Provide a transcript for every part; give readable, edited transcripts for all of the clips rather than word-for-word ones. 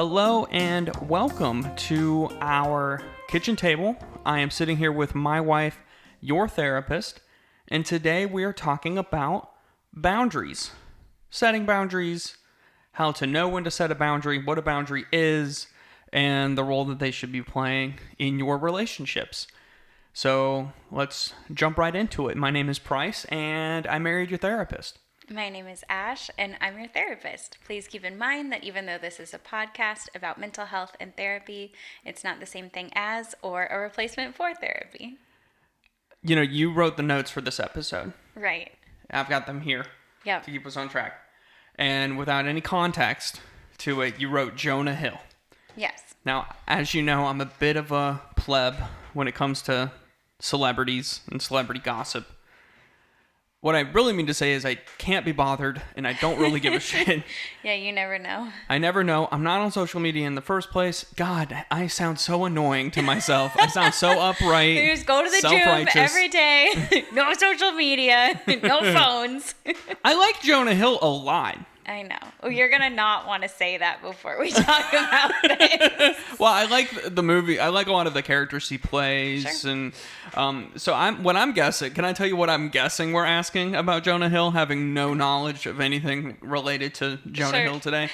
Hello and welcome to our kitchen table. I am sitting here with my wife, your therapist, and today we are talking about boundaries. Setting boundaries, how to know when to set a boundary, what a boundary is, and the role that they should be playing in your relationships. So let's jump right into it. My name is Price, and I married your therapist. My name is Ash, and I'm your therapist. Please keep in mind that even though this is a podcast about mental health and therapy, it's not the same thing as or a replacement for therapy. You know, you wrote the notes for this episode. Right. I've got them here Yep. to keep us on track. And without any context to it, you wrote Jonah Hill. Yes. Now, as you know, I'm a bit of a pleb when it comes to celebrities and celebrity gossip. What I really mean to say is I can't be bothered, and I don't really give a shit. Yeah, you never know. I never know. I'm not on social media in the first place. God, I sound so annoying to myself. I sound so upright. You just go to the gym every day. No social media. No phones. I like Jonah Hill a lot. I know. Well, you're going to not want to say that before we talk about it. Well, I like the movie. I like a lot of the characters he plays. Sure. And what I'm guessing, can I tell you what I'm guessing we're asking about Jonah Hill, having no knowledge of anything related to Jonah Sure. Hill today?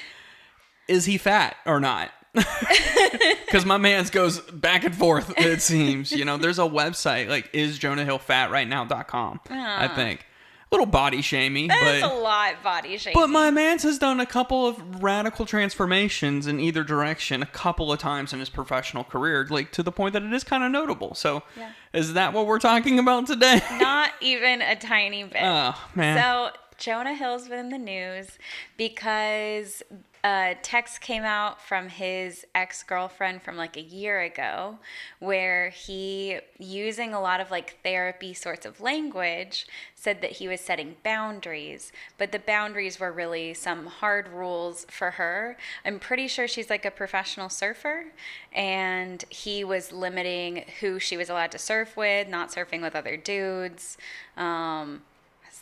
Is he fat or not? Because my man's goes back and forth, it seems. You know, there's a website, like isJonahHillFatRightNow.com, I think. A little body shamey, That's but a lot body shaming. But my man's has done a couple of radical transformations in either direction a couple of times in his professional career, like to the point that it is kind of notable. So Yeah. Is that what we're talking about today? Not even a tiny bit. Oh, man. So Jonah Hill's been in the news because a text came out from his ex-girlfriend from like a year ago where he, using a lot of like therapy sorts of language, said that he was setting boundaries, but the boundaries were really some hard rules for her. I'm pretty sure she's like a professional surfer, and he was limiting who she was allowed to surf with, not surfing with other dudes.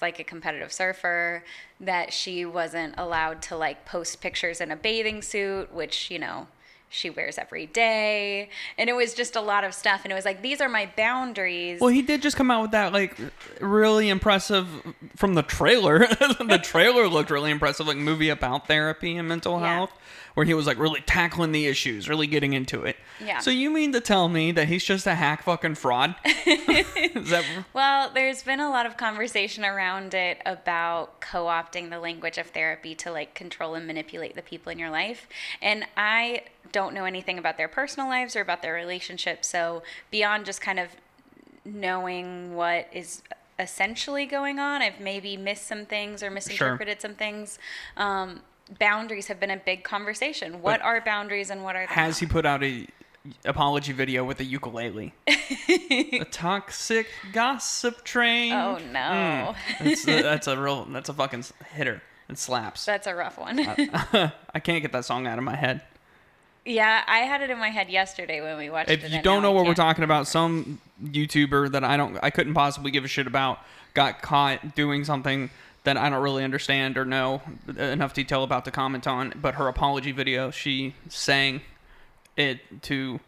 Like a competitive surfer, that she wasn't allowed to like post pictures in a bathing suit, which, you know, she wears every day. And it was just a lot of stuff. And it was like, these are my boundaries. Well, he did just come out with that, like, really impressive from the trailer. The trailer looked really impressive, like, movie about therapy and mental health, where he was, like, really tackling the issues, really getting into it. Yeah. So you mean to tell me that he's just a hack fucking fraud? Is that... Well, there's been a lot of conversation around it about co-opting the language of therapy to, like, control and manipulate the people in your life. And I don't know anything about their personal lives or about their relationship. So beyond just kind of knowing what is essentially going on, I've maybe missed some things or misinterpreted some things. Boundaries have been a big conversation. What are boundaries and what are they Has not? he put out a apology video with a ukulele? A toxic gossip train. Oh no. That's a fucking hitter. It slaps. That's a rough one. I can't get that song out of my head. Yeah, I had it in my head yesterday when we watched it. If you and don't now know I what we're can't. talking about, some YouTuber that I couldn't possibly give a shit about got caught doing something that I don't really understand or know enough detail about to comment on. But her apology video, she sang it to...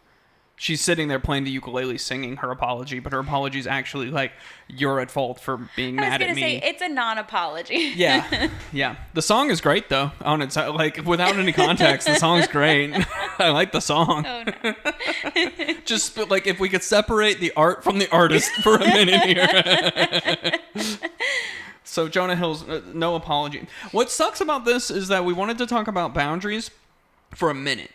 She's sitting there playing the ukulele, singing her apology, but her apology is actually like, "You're at fault for being mad at me." I was gonna say, it's a non-apology. Yeah, yeah. The song is great though. On its like, without any context, the song's great. I like the song. Oh no. Just like if we could separate the art from the artist for a minute here. So Jonah Hill's no apology. What sucks about this is that we wanted to talk about boundaries for a minute.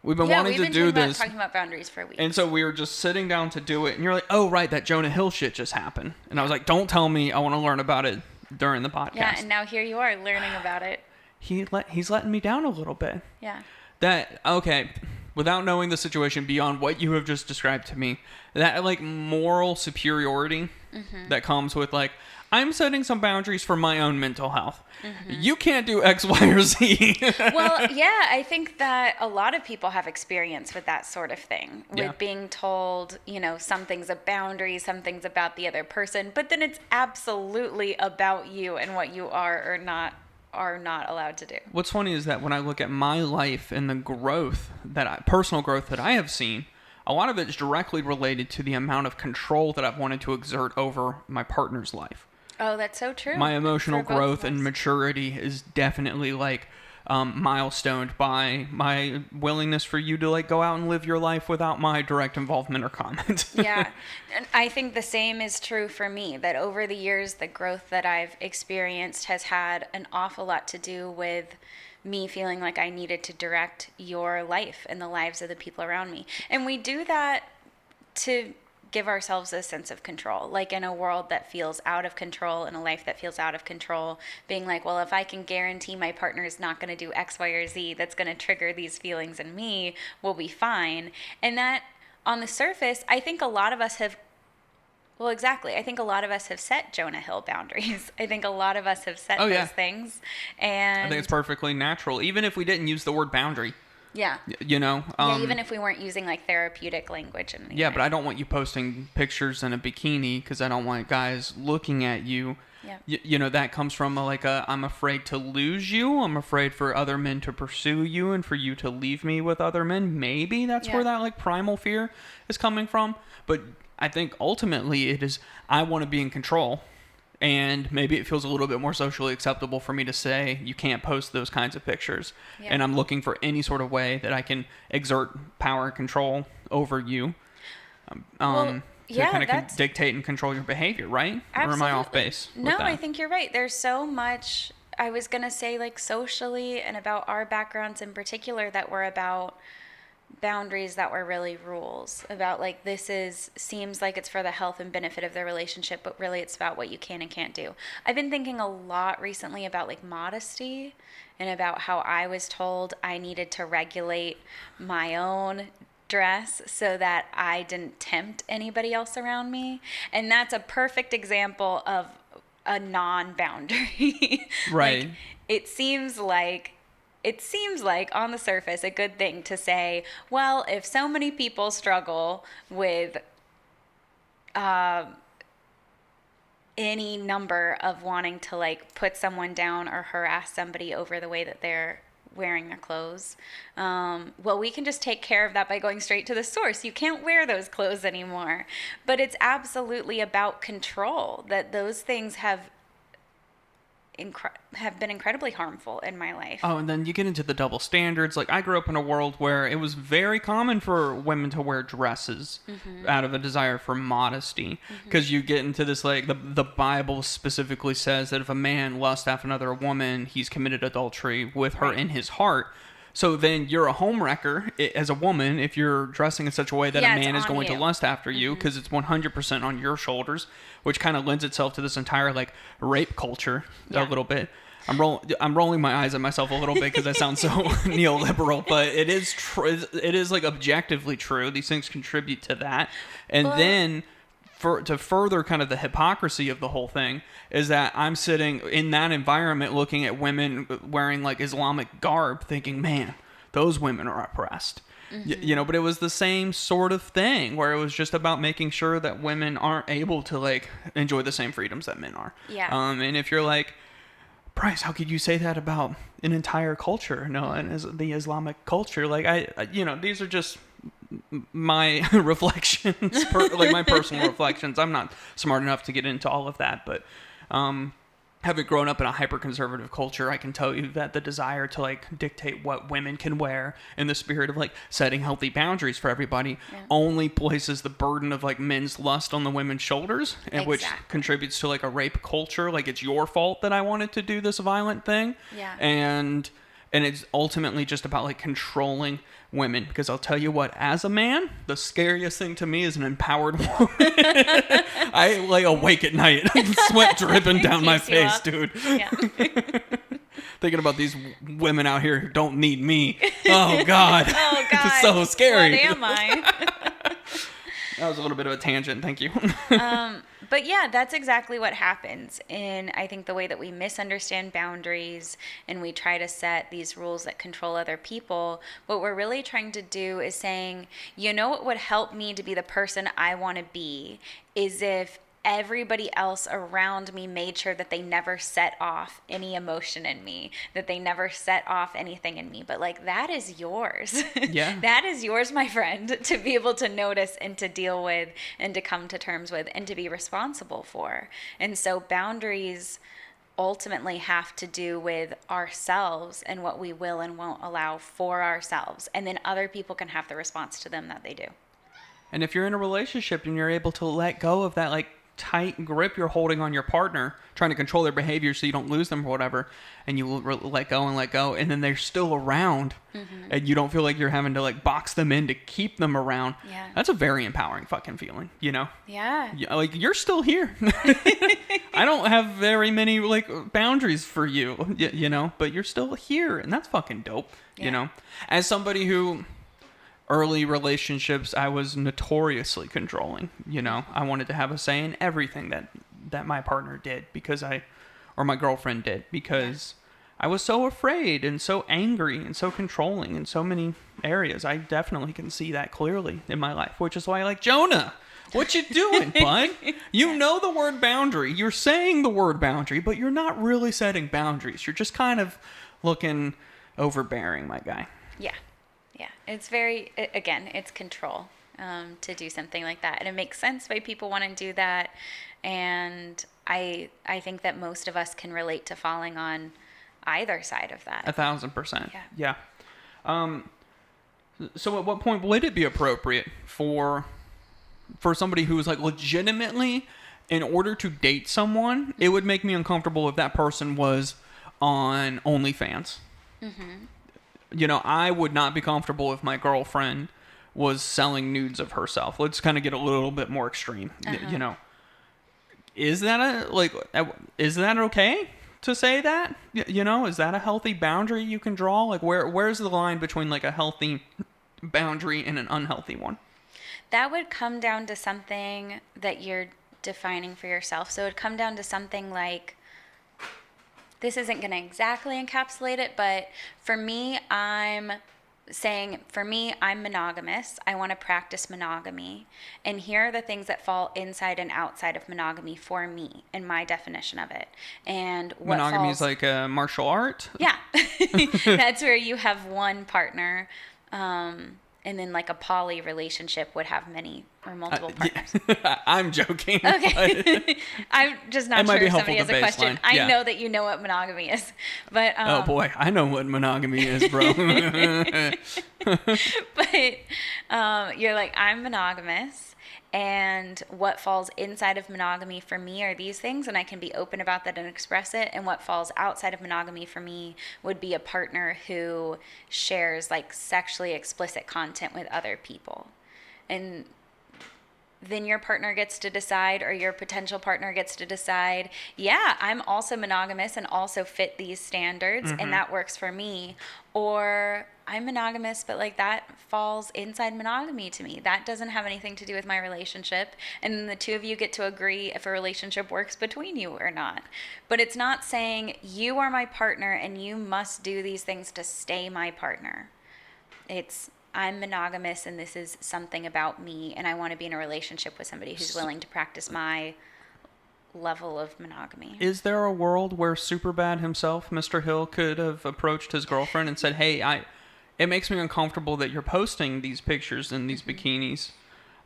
We've been wanting to do this. Talking about boundaries for a week. And so we were just sitting down to do it. And you're like, oh, right, that Jonah Hill shit just happened. And I was like, don't tell me. I want to learn about it during the podcast. Yeah, and now here you are learning about it. He's letting me down a little bit. Yeah. Okay, without knowing the situation beyond what you have just described to me, that like moral superiority that comes with like, I'm setting some boundaries for my own mental health. You can't do X, Y, or Z. Well, yeah, I think that a lot of people have experience with that sort of thing, Yeah. with being told, you know, something's a boundary, something's about the other person, but then it's absolutely about you and what you are or not are not allowed to do. What's funny is that when I look at my life and the growth personal growth that I have seen, a lot of it is directly related to the amount of control that I've wanted to exert over my partner's life. Oh, that's so true. My emotional For both of growth and us. maturity is definitely like milestoned by my willingness for you to like go out and live your life without my direct involvement or comment. Yeah. And I think the same is true for me, that over the years, the growth that I've experienced has had an awful lot to do with me feeling like I needed to direct your life and the lives of the people around me. And we do that to give ourselves a sense of control, like in a world that feels out of control, in a life that feels out of control, being like, well, if I can guarantee my partner is not going to do X, Y, or Z that's going to trigger these feelings in me, we'll be fine. And that, on the surface, I think a lot of us have, well, exactly. I think a lot of us have set Jonah Hill boundaries. I think a lot of us have set those things. And I think it's perfectly natural, even if we didn't use the word boundary. Yeah. You know? Yeah, even if we weren't using like therapeutic language. Yeah, but I don't want you posting pictures in a bikini because I don't want guys looking at you. Yeah. You know, that comes from I'm afraid to lose you. I'm afraid for other men to pursue you and for you to leave me with other men. Maybe that's where that like primal fear is coming from. But I think ultimately it is, I want to be in control. And maybe it feels a little bit more socially acceptable for me to say you can't post those kinds of pictures. Yeah. And I'm looking for any sort of way that I can exert power and control over you. To kind of dictate and control your behavior, right? Absolutely. Or am I off base? No, I think you're right. There's so much, I was going to say, like socially and about our backgrounds in particular, that were about boundaries that were really rules, about like seems like it's for the health and benefit of their relationship, but really it's about what you can and can't do. I've been thinking a lot recently about like modesty and about how I was told I needed to regulate my own dress so that I didn't tempt anybody else around me. And that's a perfect example of a non-boundary. Right. Like, it seems like on the surface a good thing to say, well, if so many people struggle with any number of wanting to like put someone down or harass somebody over the way that they're wearing their clothes, well, we can just take care of that by going straight to the source. You can't wear those clothes anymore. But it's absolutely about control, that those things have been incredibly harmful in my life. Oh, and then you get into the double standards. Like, I grew up in a world where it was very common for women to wear dresses out of a desire for modesty. Because you get into this, like, the Bible specifically says that if a man lusts after another woman, he's committed adultery with her in his heart. So then you're a homewrecker as a woman if you're dressing in such a way that a man is going to lust after you, because it's 100% on your shoulders, which kind of lends itself to this entire like rape culture a little bit. I'm rolling my eyes at myself a little bit because I sound so neoliberal, but it is it is like objectively true. These things contribute to that, and then. To further kind of the hypocrisy of the whole thing is that I'm sitting in that environment looking at women wearing like Islamic garb thinking, man, those women are oppressed. You know, but it was the same sort of thing where it was just about making sure that women aren't able to like enjoy the same freedoms that men are. Yeah. And if you're like, Bryce, how could you say that about an entire culture? No, and the Islamic culture, like I these are just my reflections, like my personal reflections. I'm not smart enough to get into all of that, but having grown up in a hyper-conservative culture, I can tell you that the desire to like dictate what women can wear in the spirit of like setting healthy boundaries for everybody only places the burden of like men's lust on the women's shoulders, and which contributes to like a rape culture. Like, it's your fault that I wanted to do this violent thing. And it's ultimately just about like controlling women, because I'll tell you what, as a man, the scariest thing to me is an empowered woman. I lay awake at night, sweat dripping down my face, dude. Yeah. Thinking about these women out here who don't need me. Oh God. Oh God. It's so scary. What am I? That was a little bit of a tangent. Thank you. But yeah, that's exactly what happens. And I think the way that we misunderstand boundaries and we try to set these rules that control other people, what we're really trying to do is saying, you know what would help me to be the person I want to be is if everybody else around me made sure that they never set off any emotion in me, that they never set off anything in me. But like, that is yours. Yeah. That is yours, my friend, to be able to notice and to deal with and to come to terms with and to be responsible for. And so boundaries ultimately have to do with ourselves and what we will and won't allow for ourselves. And then other people can have the response to them that they do. And if you're in a relationship and you're able to let go of that, like, tight grip you're holding on your partner, trying to control their behavior so you don't lose them or whatever, and you let go, and then they're still around, and you don't feel like you're having to like box them in to keep them around. Yeah. That's a very empowering fucking feeling, you know? Yeah. Like, you're still here. I don't have very many like boundaries for you, you know, but you're still here, and that's fucking dope, you know? As somebody who... early relationships, I was notoriously controlling. You know, I wanted to have a say in everything that my partner did or my girlfriend did, because I was so afraid and so angry and so controlling in so many areas. I definitely can see that clearly in my life, which is why I like, Jonah, what you doing, bud? You know the word boundary. You're saying the word boundary, but you're not really setting boundaries. You're just kind of looking overbearing, my guy. Yeah. Yeah, it's very, again, it's control to do something like that. And it makes sense why people want to do that. And I think that most of us can relate to falling on either side of that. 1,000%. Yeah. So at what point would it be appropriate for somebody who is like legitimately, in order to date someone, it would make me uncomfortable if that person was on OnlyFans? Mm-hmm. You know, I would not be comfortable if my girlfriend was selling nudes of herself. Let's kind of get a little bit more extreme. You know, is that okay to say that? You know, is that a healthy boundary you can draw? Like, where's the line between like a healthy boundary and an unhealthy one? That would come down to something that you're defining for yourself. So it would come down to something like, this isn't going to exactly encapsulate it, but for me, I'm monogamous. I want to practice monogamy. And here are the things that fall inside and outside of monogamy for me and my definition of it. And what monogamy is like a martial art? Yeah. That's where you have one partner. And then like a poly relationship would have many or multiple partners. I'm joking. Okay. I'm just not sure if somebody has a question. I know that you know what monogamy is. But oh boy, I know what monogamy is, bro. But you're like, I'm monogamous. And what falls inside of monogamy for me are these things, and I can be open about that and express it. And what falls outside of monogamy for me would be a partner who shares like sexually explicit content with other people. And then your partner gets to decide, or your potential partner gets to decide, yeah, I'm also monogamous and also fit these standards, and that works for me. Or I'm monogamous, but like that falls inside monogamy to me. That doesn't have anything to do with my relationship. And then the two of you get to agree if a relationship works between you or not. But it's not saying you are my partner and you must do these things to stay my partner. It's, I'm monogamous and this is something about me, and I want to be in a relationship with somebody who's willing to practice my level of monogamy. Is there a world where Superbad himself, Mr. Hill, could have approached his girlfriend and said, hey, it makes me uncomfortable that you're posting these pictures in these bikinis.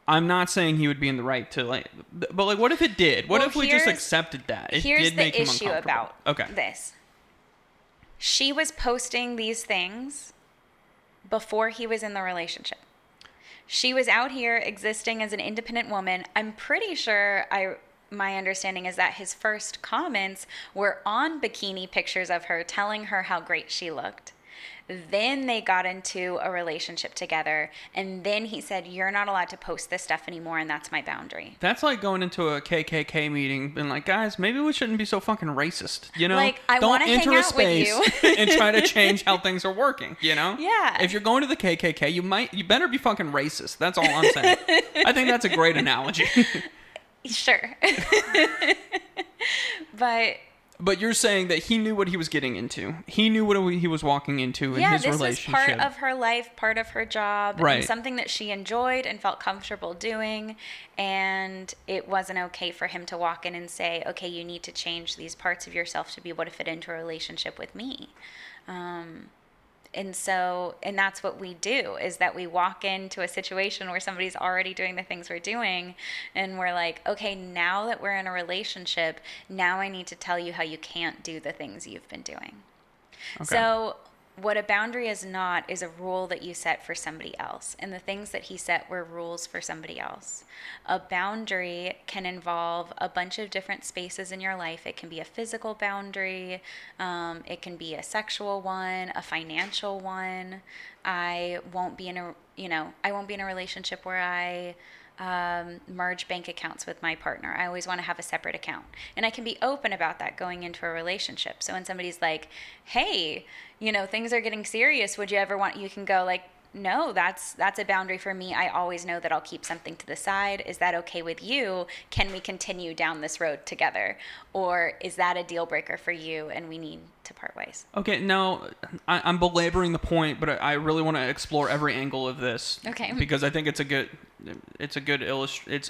I'm not saying he would be in the right to like, but like, what if it did? What if we just accepted that? It here's did make the him issue uncomfortable. about this. She was posting these things before he was in the relationship. She was out here existing as an independent woman. I'm pretty sure my understanding is that his first comments were on bikini pictures of her, telling her how great she looked. Then they got into a relationship together, and then he said, you're not allowed to post this stuff anymore, and that's my boundary. That's like going into a KKK meeting and like, guys, maybe we shouldn't be so fucking racist, you know? Like, I want to hang out with you. and try to change how things are working, you know? Yeah. If you're going to the KKK, you better be fucking racist. That's all I'm saying. I think that's a great analogy. Sure. But But you're saying that he knew what he was getting into. He knew what he was walking into in his relationship. Yeah, this was part of her life, part of her job, right. and something that she enjoyed and felt comfortable doing. And it wasn't okay for him to walk in and say, okay, you need to change these parts of yourself to be able to fit into a relationship with me. And that's what we do, is that we walk into a situation where somebody's already doing the things we're doing, and we're like, okay, now that we're in a relationship, now I need to tell you how you can't do the things you've been doing. Okay. So what a boundary is not is a rule that you set for somebody else. And the things that he set were rules for somebody else. A boundary can involve a bunch of different spaces in your life. It can be a physical boundary. It can be a sexual one, a financial one. I won't be in a relationship where I merge bank accounts with my partner. I always want to have a separate account. And I can be open about that going into a relationship. So when somebody's like, hey, things are getting serious, would you ever want, you can go like, no, that's a boundary for me. I always know that I'll keep something to the side. Is that okay with you? Can we continue down this road together? Or is that a deal breaker for you and we need to part ways? Okay, now I'm belaboring the point, but I really want to explore every angle of this. Okay. Because I think it's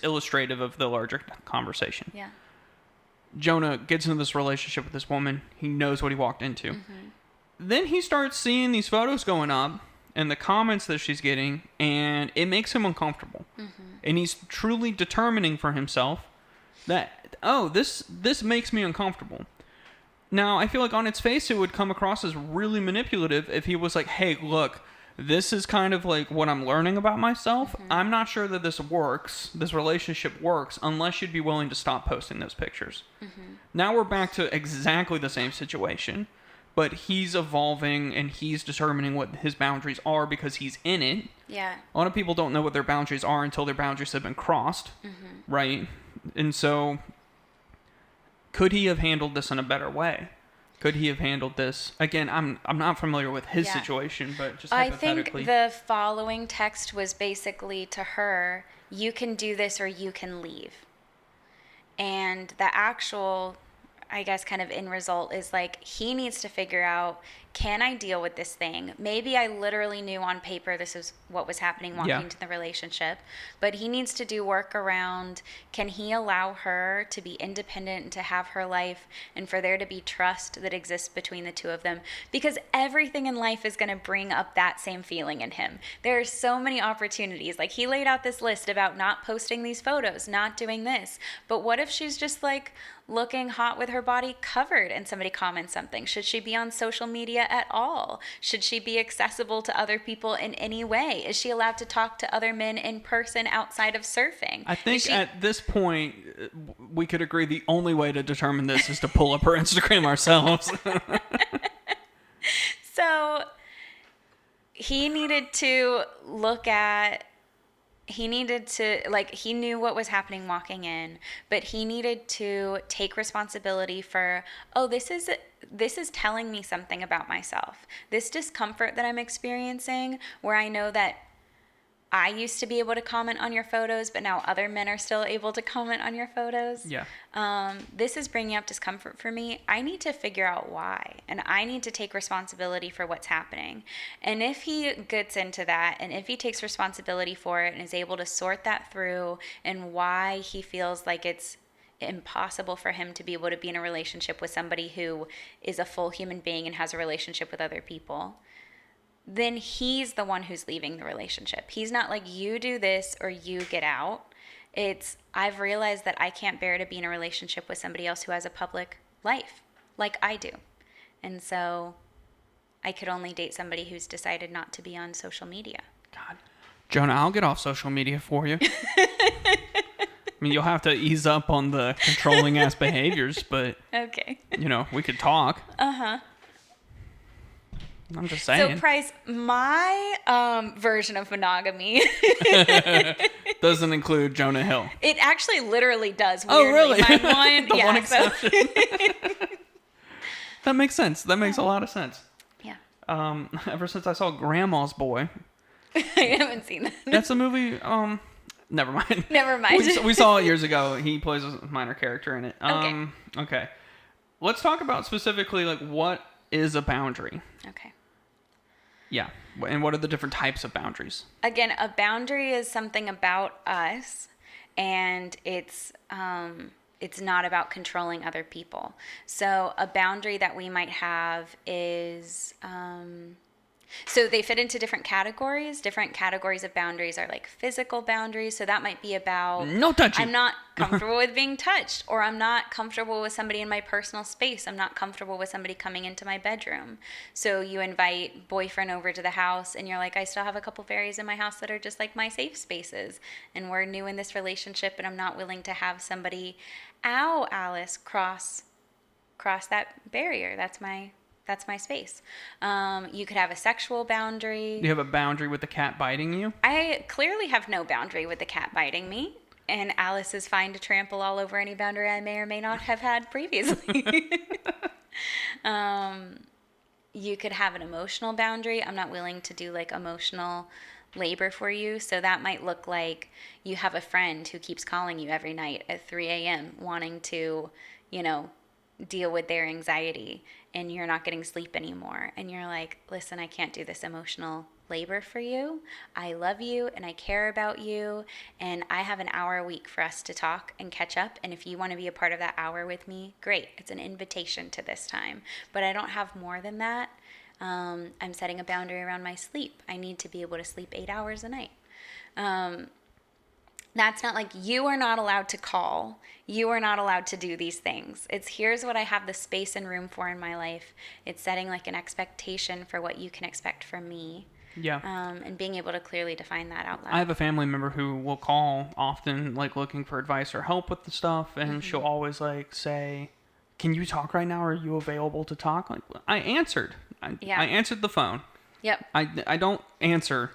illustrative of the larger conversation. Yeah. Jonah gets into this relationship with this woman. He knows what he walked into. Mm-hmm. Then he starts seeing these photos going up and the comments that she's getting, and it makes him uncomfortable. Mm-hmm. And he's truly determining for himself that, this makes me uncomfortable. Now, I feel like on its face, it would come across as really manipulative if he was like, hey, look, this is kind of like what I'm learning about myself. Mm-hmm. I'm not sure that this relationship works, unless you'd be willing to stop posting those pictures. Mm-hmm. Now we're back to exactly the same situation. But he's evolving and he's determining what his boundaries are because he's in it. Yeah. A lot of people don't know what their boundaries are until their boundaries have been crossed. Mm-hmm. Right? And so, could he have handled this in a better way? Could he have handled this? Again, I'm not familiar with his situation, but just hypothetically. I think the following text was basically to her, you can do this or you can leave. And the actual, I guess, kind of end result is like, he needs to figure out, can I deal with this thing? Maybe I literally knew on paper this is what was happening walking into the relationship, but he needs to do work around, can he allow her to be independent and to have her life and for there to be trust that exists between the two of them? Because everything in life is going to bring up that same feeling in him. There are so many opportunities. Like, he laid out this list about not posting these photos, not doing this. But what if she's just like looking hot with her body covered and somebody comments something? Should she be on social media at all? Should she be accessible to other people in any way? Is she allowed to talk to other men in person outside of surfing? I think at this point, we could agree the only way to determine this is to pull up her Instagram ourselves. So he needed to look at, he knew what was happening walking in, but he needed to take responsibility for, this is telling me something about myself. This discomfort that I'm experiencing, where I know that I used to be able to comment on your photos, but now other men are still able to comment on your photos. Yeah. This is bringing up discomfort for me. I need to figure out why, and I need to take responsibility for what's happening. And if he gets into that, and if he takes responsibility for it and is able to sort that through, and why he feels like it's impossible for him to be able to be in a relationship with somebody who is a full human being and has a relationship with other people, then he's the one who's leaving the relationship. He's not like, you do this or you get out. It's, I've realized that I can't bear to be in a relationship with somebody else who has a public life like I do. And so I could only date somebody who's decided not to be on social media. God. Jonah, I'll get off social media for you. I mean, you'll have to ease up on the controlling ass behaviors, but okay. We could talk. Uh-huh. I'm just saying. So, Price, my version of monogamy doesn't include Jonah Hill. It actually literally does. Weirdly. Oh, really? My one, one exception. That makes sense. That makes a lot of sense. Yeah. Ever since I saw Grandma's Boy. I haven't seen that. That's a movie. Never mind. Never mind. We saw it years ago. He plays a minor character in it. Okay. let's talk about specifically like what is a boundary. Okay. Yeah. And what are the different types of boundaries? Again, a boundary is something about us, and it's not about controlling other people. So a boundary that we might have is so they fit into different categories. Different categories of boundaries are like physical boundaries. So that might be about No touching. I'm not comfortable with being touched, or I'm not comfortable with somebody in my personal space. I'm not comfortable with somebody coming into my bedroom. So you invite boyfriend over to the house and you're like, I still have a couple areas in my house that are just like my safe spaces. And we're new in this relationship and I'm not willing to have somebody, ow, Alice, cross that barrier. That's my space. You could have a sexual boundary. Do you have a boundary with the cat biting you? I clearly have no boundary with the cat biting me, and Alice is fine to trample all over any boundary I may or may not have had previously. You could have an emotional boundary. I'm not willing to do like emotional labor for you. So that might look like you have a friend who keeps calling you every night at 3 a.m. wanting to, deal with their anxiety, and you're not getting sleep anymore. And you're like, listen, I can't do this emotional labor for you. I love you and I care about you. And I have an hour a week for us to talk and catch up. And if you want to be a part of that hour with me, great. It's an invitation to this time. But I don't have more than that. I'm setting a boundary around my sleep. I need to be able to sleep 8 hours a night. That's not like you are not allowed to call. You are not allowed to do these things. It's here's what I have the space and room for in my life. It's setting like an expectation for what you can expect from me. Yeah. And being able to clearly define that out loud. I have a family member who will call often, like looking for advice or help with the stuff, and she'll always like say, "Can you talk right now? Are you available to talk?" Like I answered. I answered the phone. Yep. I don't answer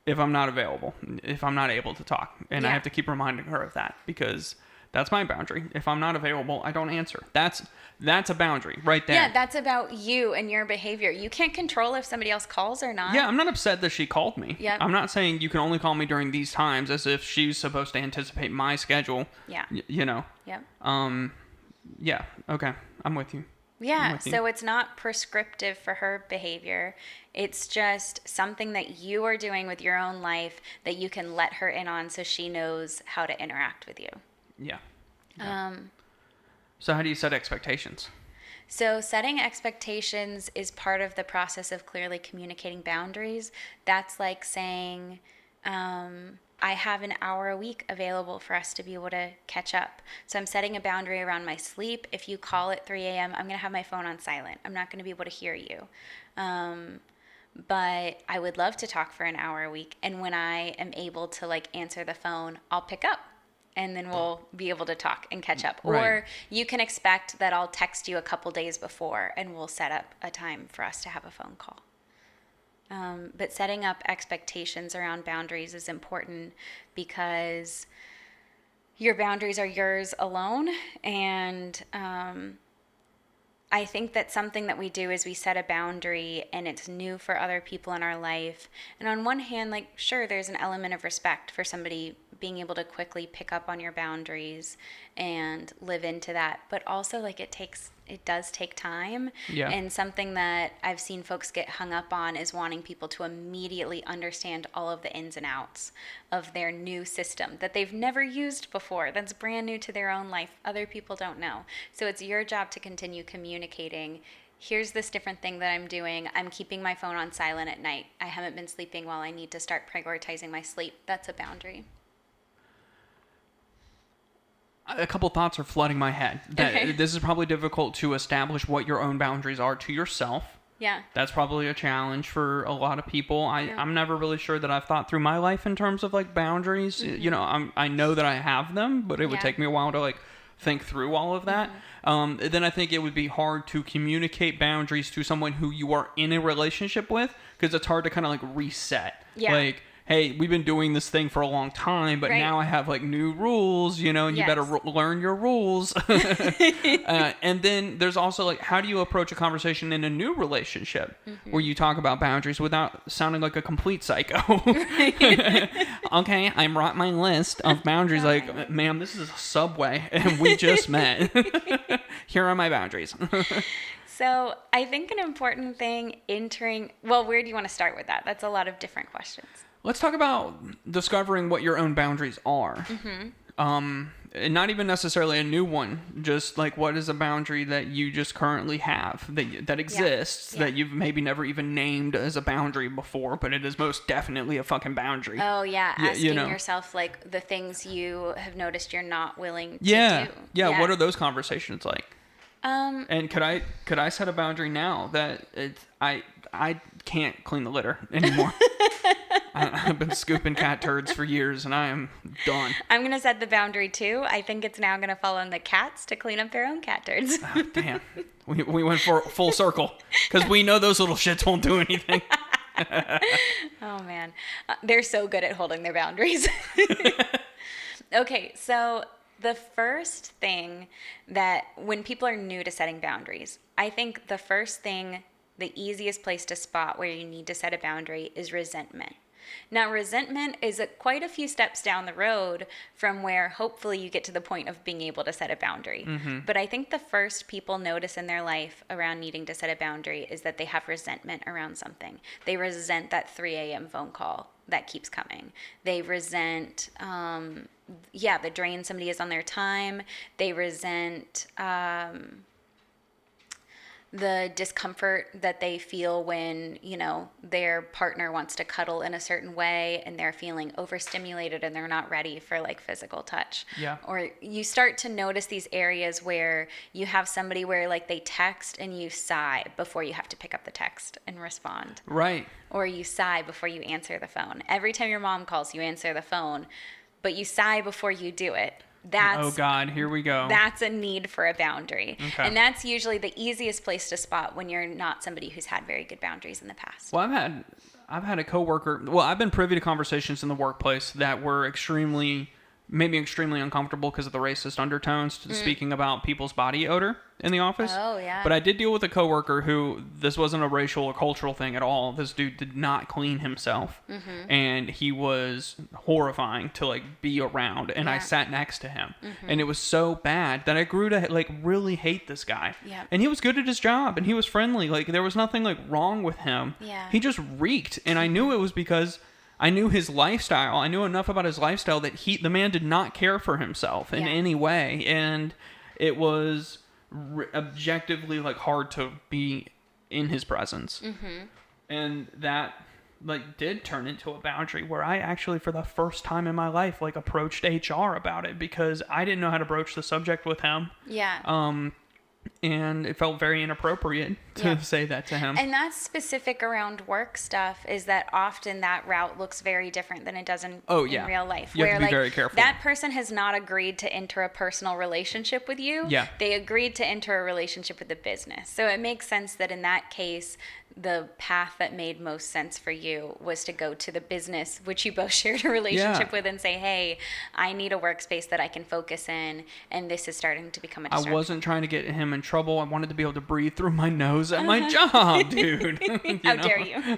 if I'm not available, if I'm not able to talk. And I have to keep reminding her of that because that's my boundary. If I'm not available, I don't answer. That's a boundary right there. Yeah, that's about you and your behavior. You can't control if somebody else calls or not. Yeah, I'm not upset that she called me. Yep. I'm not saying you can only call me during these times as if she's supposed to anticipate my schedule. Yeah. Yep. Yeah, okay. I'm with you. Yeah, so it's not prescriptive for her behavior. It's just something that you are doing with your own life that you can let her in on so she knows how to interact with you. Yeah. So how do you set expectations? So setting expectations is part of the process of clearly communicating boundaries. That's like saying, I have an hour a week available for us to be able to catch up. So I'm setting a boundary around my sleep. If you call at 3 a.m., I'm going to have my phone on silent. I'm not going to be able to hear you. But I would love to talk for an hour a week. And when I am able to like answer the phone, I'll pick up. And then we'll be able to talk and catch up. Right. Or you can expect that I'll text you a couple days before and we'll set up a time for us to have a phone call. But setting up expectations around boundaries is important because your boundaries are yours alone. And I think that something that we do is we set a boundary and it's new for other people in our life. And on one hand, like, sure, there's an element of respect for somebody being able to quickly pick up on your boundaries and live into that. But also, like, it does take time. Yeah. And something that I've seen folks get hung up on is wanting people to immediately understand all of the ins and outs of their new system that they've never used before. That's brand new to their own life. Other people don't know. So it's your job to continue communicating. Here's this different thing that I'm doing. I'm keeping my phone on silent at night. I haven't been sleeping well. I need to start prioritizing my sleep. That's a boundary. A couple thoughts are flooding my head. This is probably difficult to establish what your own boundaries are to yourself. Yeah. That's probably a challenge for a lot of people. I'm never really sure that I've thought through my life in terms of like boundaries. Mm-hmm. I know that I have them, but it would take me a while to like think through all of that. Mm-hmm. Then I think it would be hard to communicate boundaries to someone who you are in a relationship with because it's hard to kind of like reset. Yeah. Like, hey, we've been doing this thing for a long time, but now I have like new rules, and you better learn your rules. And then there's also like, how do you approach a conversation in a new relationship where you talk about boundaries without sounding like a complete psycho? Okay, I brought my list of boundaries. Like, ma'am, this is a Subway and we just met. here are my boundaries. So I think an important thing where do you want to start with that? That's a lot of different questions. Let's talk about discovering what your own boundaries are. And not even necessarily a new one, just like what is a boundary that you just currently have that exists that you've maybe never even named as a boundary before, but it is most definitely a fucking boundary. Oh yeah, asking yourself like the things you have noticed you're not willing to do. Yeah, what are those conversations like? And could I set a boundary now that I can't clean the litter anymore? I've been scooping cat turds for years, and I am done. I'm going to set the boundary, too. I think it's now going to fall on the cats to clean up their own cat turds. Oh, damn. We went for full circle, because we know those little shits won't do anything. Oh, man. They're so good at holding their boundaries. Okay, so the first thing that when people are new to setting boundaries, I think the first thing, the easiest place to spot where you need to set a boundary is resentment. Now, resentment is quite a few steps down the road from where hopefully you get to the point of being able to set a boundary. But I think the first people notice in their life around needing to set a boundary is that they have resentment around something. They resent that 3 a.m. phone call that keeps coming. They resent, the drain somebody is on their time. They resent the discomfort that they feel when, their partner wants to cuddle in a certain way and they're feeling overstimulated and they're not ready for like physical touch. Yeah. Or you start to notice these areas where you have somebody where like they text and you sigh before you have to pick up the text and respond. Right. Or you sigh before you answer the phone. Every time your mom calls, you answer the phone, but you sigh before you do it. Oh God, here we go. That's a need for a boundary. Okay. And that's usually the easiest place to spot when you're not somebody who's had very good boundaries in the past. Well, I've had a coworker. Well, I've been privy to conversations in the workplace that were made me extremely uncomfortable because of the racist undertones speaking about people's body odor in the office. Oh, yeah. But I did deal with a coworker who, this wasn't a racial or cultural thing at all. This dude did not clean himself. And he was horrifying to like be around. And I sat next to him. And it was so bad that I grew to like really hate this guy. Yeah. And he was good at his job and he was friendly. Like there was nothing like wrong with him. Yeah. He just reeked. And I knew it was because I knew his lifestyle. I knew enough about his lifestyle that the man did not care for himself in any way. And it was objectively like hard to be in his presence. And that like did turn into a boundary where I actually for the first time in my life like approached HR about it because I didn't know how to broach the subject with him. Yeah. And it felt very inappropriate to say that to him. And that's specific around work stuff is that often that route looks very different than it does in real life. You have to be very careful. That person has not agreed to enter a personal relationship with you. Yeah. They agreed to enter a relationship with the business. So it makes sense that in that case, the path that made most sense for you was to go to the business, which you both shared a relationship with, and say, hey, I need a workspace that I can focus in, and this is starting to become a distraction. I wasn't trying to get him in trouble. I wanted to be able to breathe through my nose at my job, dude. How dare you?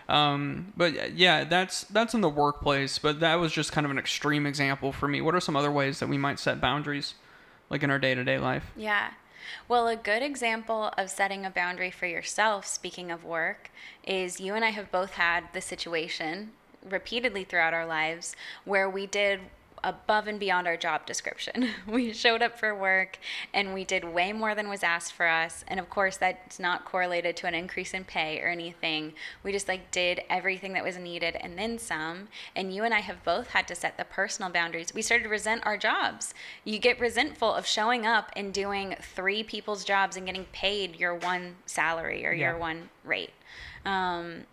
But yeah, that's in the workplace, but that was just kind of an extreme example for me. What are some other ways that we might set boundaries, like in our day-to-day life? Yeah. Well, a good example of setting a boundary for yourself, speaking of work, is you and I have both had the situation repeatedly throughout our lives where we did above and beyond our job description. We showed up for work and we did way more than was asked for us. And of course, that's not correlated to an increase in pay or anything. We just like did everything that was needed and then some. And you and I have both had to set the personal boundaries. We started to resent our jobs. You get resentful of showing up and doing 3 people's jobs and getting paid your one salary or your one rate. And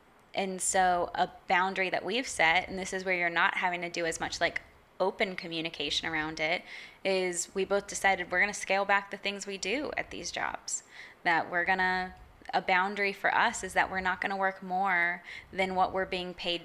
so a boundary that we've set, and this is where you're not having to do as much like open communication around it, is we both decided we're going to scale back the things we do at these jobs. That a boundary for us is that we're not going to work more than what we're being paid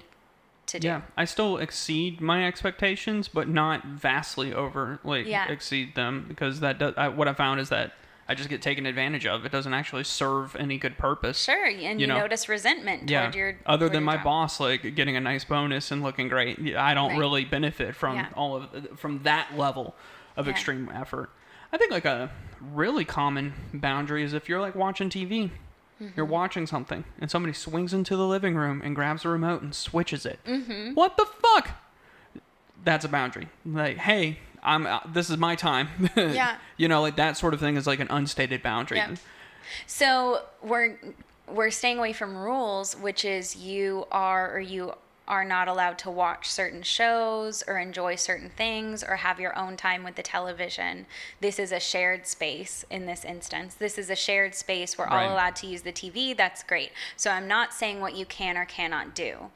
to do. Yeah, I still exceed my expectations, but not vastly exceed them, because what I found is that I just get taken advantage of. It doesn't actually serve any good purpose. Sure, and you notice resentment toward your other than my job. boss like getting a nice bonus and looking great. I don't really benefit from from that level of extreme effort. I think like a really common boundary is if you're like watching TV, you're watching something, and somebody swings into the living room and grabs the remote and switches it. What the fuck? That's a boundary. Like, hey, this is my time. Yeah. You know, like that sort of thing is like an unstated boundary. Yeah. So we're staying away from rules, which is you are not allowed to watch certain shows or enjoy certain things or have your own time with the television. This is a shared space in this instance. This is a shared space. We're Right. all allowed to use the TV. That's great. So I'm not saying what you can or cannot do.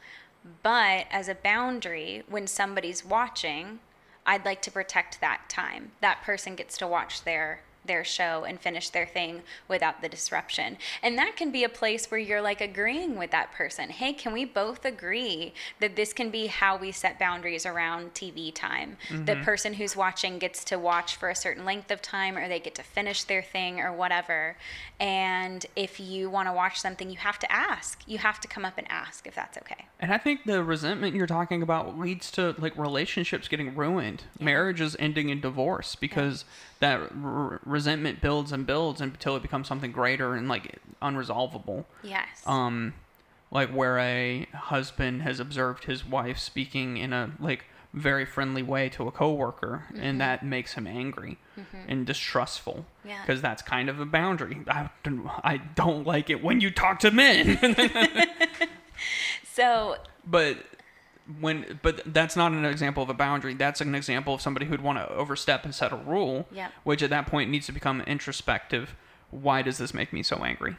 But as a boundary, when somebody's watching, I'd like to protect that time. That person gets to watch their show and finish their thing without the disruption. And that can be a place where you're like agreeing with that person. Hey, can we both agree that this can be how we set boundaries around TV time? The person who's watching gets to watch for a certain length of time, or they get to finish their thing or whatever. And if you want to watch something, you have to ask. You have to come up and ask if that's okay. And I think the resentment you're talking about leads to like relationships getting ruined, marriages ending in divorce because that resentment builds and builds until it becomes something greater and like unresolvable. Yes. Like where a husband has observed his wife speaking in a like very friendly way to a coworker, and that makes him angry and distrustful. Yeah. Because that's kind of a boundary. I don't like it when you talk to men. So But that's not an example of a boundary. That's an example of somebody who'd want to overstep and set a rule, Yep. which at that point needs to become introspective. Why does this make me so angry?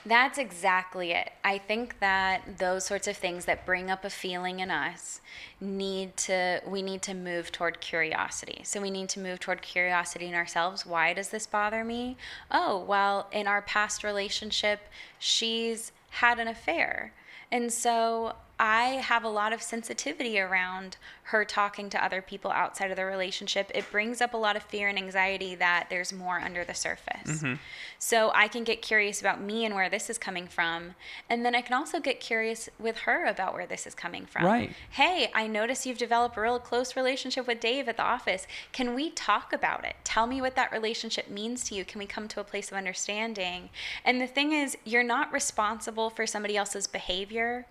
that's exactly it. I think that those sorts of things that bring up a feeling in us we need to move toward curiosity. So we need to move toward curiosity in ourselves. Why does this bother me? Oh, well, in our past relationship, she's had an affair. And so I have a lot of sensitivity around her talking to other people outside of the relationship. It brings up a lot of fear and anxiety that there's more under the surface. So I can get curious about me and where this is coming from. And then I can also get curious with her about where this is coming from. Right. Hey, I notice you've developed a real close relationship with Dave at the office. Can we talk about it? Tell me what that relationship means to you. Can we come to a place of understanding? And the thing is, you're not responsible for somebody else's behavior,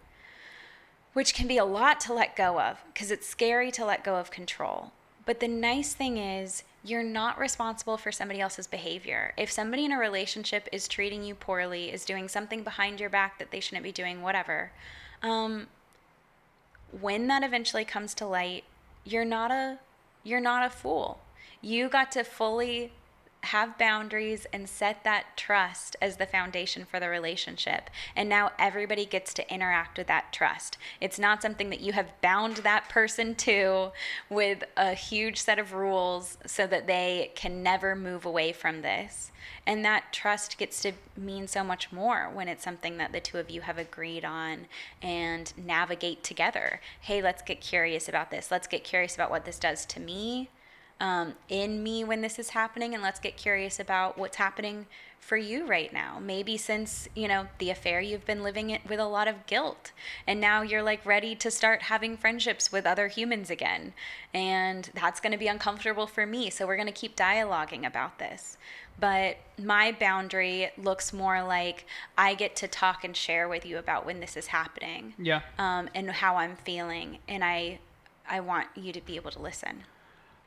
which can be a lot to let go of because it's scary to let go of control. But the nice thing is, you're not responsible for somebody else's behavior. If somebody in a relationship is treating you poorly, is doing something behind your back that they shouldn't be doing, whatever, when that eventually comes to light, you're not a fool. You got to fully have boundaries and set that trust as the foundation for the relationship. And now everybody gets to interact with that trust. It's not something that you have bound that person to with a huge set of rules so that they can never move away from this. And that trust gets to mean so much more when it's something that the two of you have agreed on and navigate together. Hey, let's get curious about this. Let's get curious about what this does to me. In me when this is happening, and let's get curious about what's happening for you right now. Maybe since, the affair, you've been living it with a lot of guilt, and now you're like ready to start having friendships with other humans again, and that's going to be uncomfortable for me, so we're going to keep dialoguing about this. But my boundary looks more like I get to talk and share with you about when this is happening, and how I'm feeling, and I want you to be able to listen.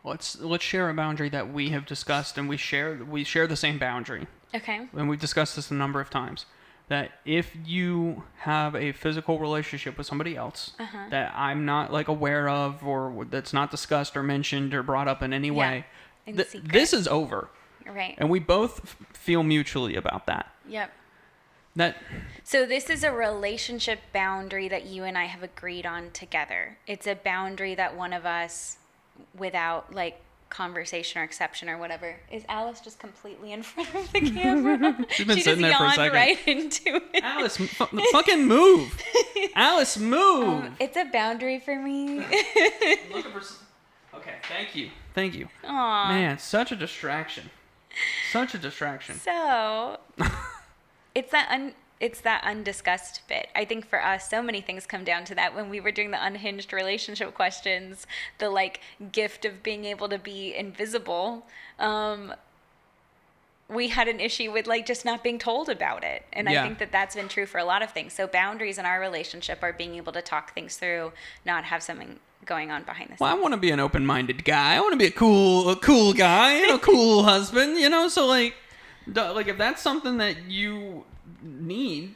Let's share a boundary that we have discussed, and we share the same boundary. Okay. And we've discussed this a number of times. That if you have a physical relationship with somebody else that I'm not like aware of, or that's not discussed or mentioned or brought up in any way, this is over. Right. And we both feel mutually about that. Yep. So this is a relationship boundary that you and I have agreed on together. It's a boundary that one of us, without like conversation or exception or whatever. Is Alice just completely in front of the camera? She's been sitting there for a second. Right into it. Alice, fucking move! Alice, move! It's a boundary for me. Looking for. Okay, thank you. Aw. Man, such a distraction. So, it's that undiscussed bit. I think for us, so many things come down to that. When we were doing the unhinged relationship questions, the like gift of being able to be invisible, we had an issue with like just not being told about it. And Yeah. I think that that's been true for a lot of things. So boundaries in our relationship are being able to talk things through, not have something going on behind the scenes. Well, I want to be an open-minded guy. I want to be a cool guy, a cool husband, So like if that's something that you need,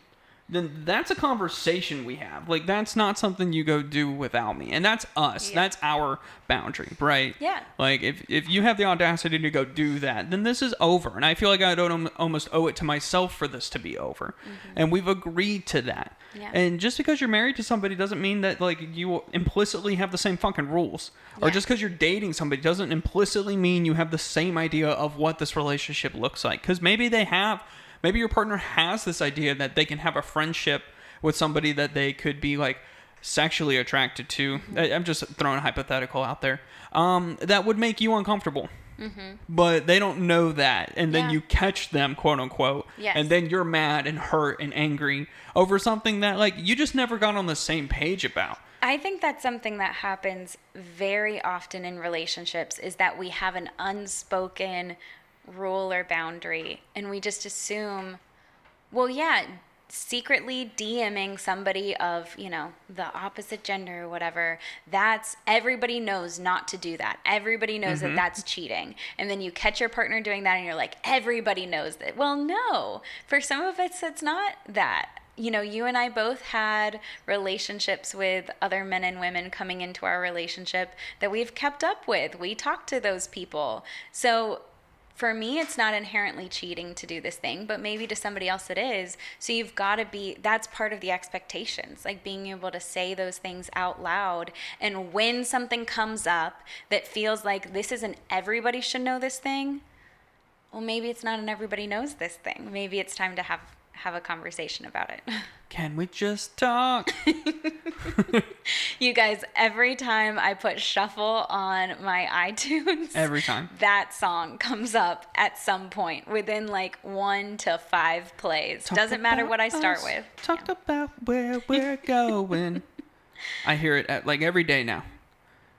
then that's a conversation we have. Like, that's not something you go do without me. And that's us. Yeah. That's our boundary, right? Yeah. Like, if you have the audacity to go do that, then this is over. And I feel like I don't almost owe it to myself for this to be over. Mm-hmm. And we've agreed to that. Yeah. And just because you're married to somebody doesn't mean that, like, you implicitly have the same fucking rules. Or just because you're dating somebody doesn't implicitly mean you have the same idea of what this relationship looks like. Because maybe they have... Maybe your partner has this idea that they can have a friendship with somebody that they could be like sexually attracted to. Mm-hmm. I'm just throwing a hypothetical out there. That would make you uncomfortable. Mm-hmm. But they don't know that. And then you catch them, quote unquote. Yes. And then you're mad and hurt and angry over something that like you just never got on the same page about. I think that's something that happens very often in relationships is that we have an unspoken rule or boundary and we just assume, well, yeah, secretly DMing somebody of, the opposite gender or whatever, that's, everybody knows not to do that. Everybody knows that that's cheating. And then you catch your partner doing that and you're like, everybody knows that. Well, no, for some of us, it's not that. You and I both had relationships with other men and women coming into our relationship that we've kept up with. We talk to those people. So for me, it's not inherently cheating to do this thing, but maybe to somebody else it is. So you've got to be, that's part of the expectations, like being able to say those things out loud. And when something comes up that feels like this isn't everybody should know this thing, well, maybe it's not an everybody knows this thing. Maybe it's time to have a conversation about it. Can we just talk? You guys, every time I put shuffle on my iTunes, every time that song comes up at some point within like 1 to 5 plays. Doesn't matter what I start with. Talked about where we're going. I hear it at like every day now.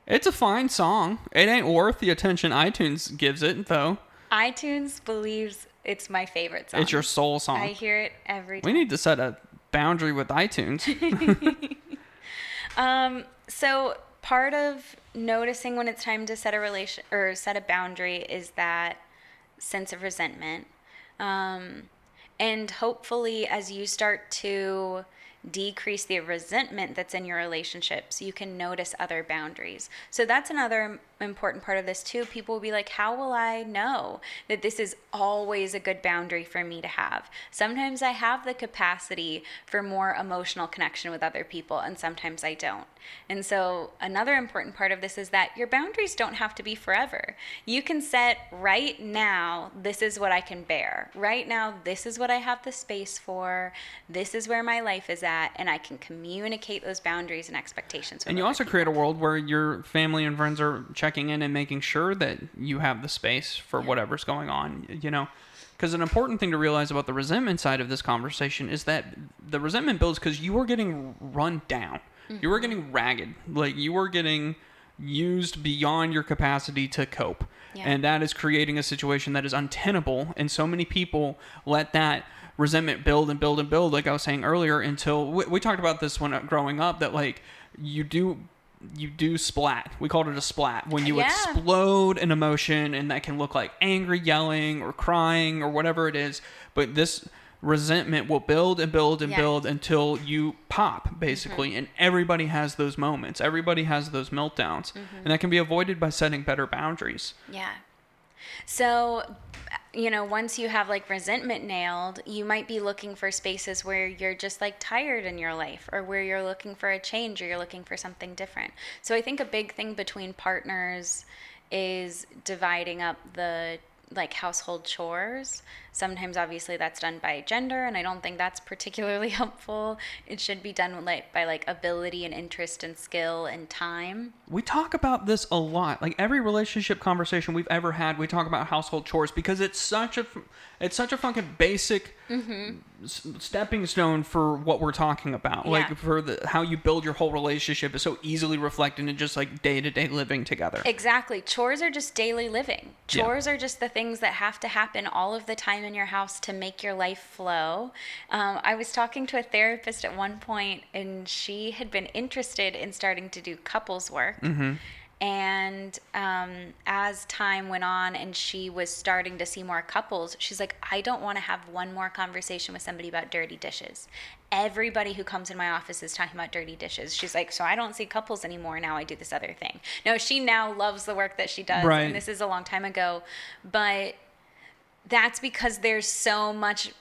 It's a fine song. It ain't worth the attention iTunes gives it, though. iTunes believes it's my favorite song. It's your soul song. I hear it every time. We need to set a boundary with iTunes. So part of noticing when it's time to set a boundary is that sense of resentment. And hopefully as you start to decrease the resentment that's in your relationships, you can notice other boundaries. So that's another important part of this too. People will be like, how will I know that this is always a good boundary for me to have? Sometimes I have the capacity for more emotional connection with other people, and sometimes I don't. And so another important part of this is that your boundaries don't have to be forever. You can set right now, this is what I can bear. Right now, this is what I have the space for. This is where my life is at, and I can communicate those boundaries and expectations with And you also people. create a world where your family and friends are checking in and making sure that you have the space for whatever's going on, Because an important thing to realize about the resentment side of this conversation is that the resentment builds because you are getting run down. Mm-hmm. You are getting ragged. Like, you are getting used beyond your capacity to cope. Yeah. And that is creating a situation that is untenable. And so many people let that resentment build and build and build, like I was saying earlier, until we talked about this when growing up, that like you do splat. We called it a splat. When you explode an emotion, and that can look like angry yelling or crying or whatever it is. But this resentment will build and build and build until you pop, basically. Mm-hmm. And everybody has those moments. Everybody has those meltdowns. Mm-hmm. And that can be avoided by setting better boundaries. Yeah. So, once you have like resentment nailed, you might be looking for spaces where you're just like tired in your life, or where you're looking for a change, or you're looking for something different. So I think a big thing between partners is dividing up the like household chores. Sometimes obviously that's done by gender, and I don't think that's particularly helpful. It should be done by like ability and interest and skill and time. We talk about this a lot. Like every relationship conversation we've ever had, we talk about household chores because it's such a fucking basic stepping stone for what we're talking about. Yeah. Like for how you build your whole relationship is so easily reflected in just like day-to-day living together. Exactly. Chores are just daily living. Yeah. Chores are just the things that have to happen all of the time in your house to make your life flow. I was talking to a therapist at one point, and she had been interested in starting to do couples work. And as time went on and she was starting to see more couples, she's like, I don't want to have one more conversation with somebody about dirty dishes. Everybody who comes in my office is talking about dirty dishes. She's like, so I don't see couples anymore. Now I do this other thing. No, she now loves the work that she does. Right. And this is a long time ago. But that's because there's so much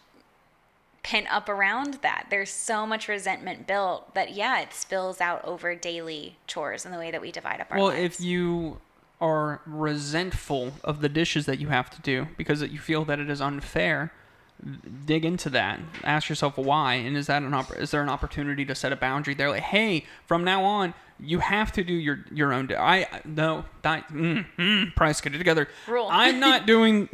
pent up around that. There's so much resentment built that, yeah, it spills out over daily chores and the way that we divide up our lives. Well, if you are resentful of the dishes that you have to do because you feel that it is unfair, dig into that. Ask yourself why, and is there an opportunity to set a boundary there? Like, hey, from now on, you have to do your own. Price, get it together. Rule. I'm not doing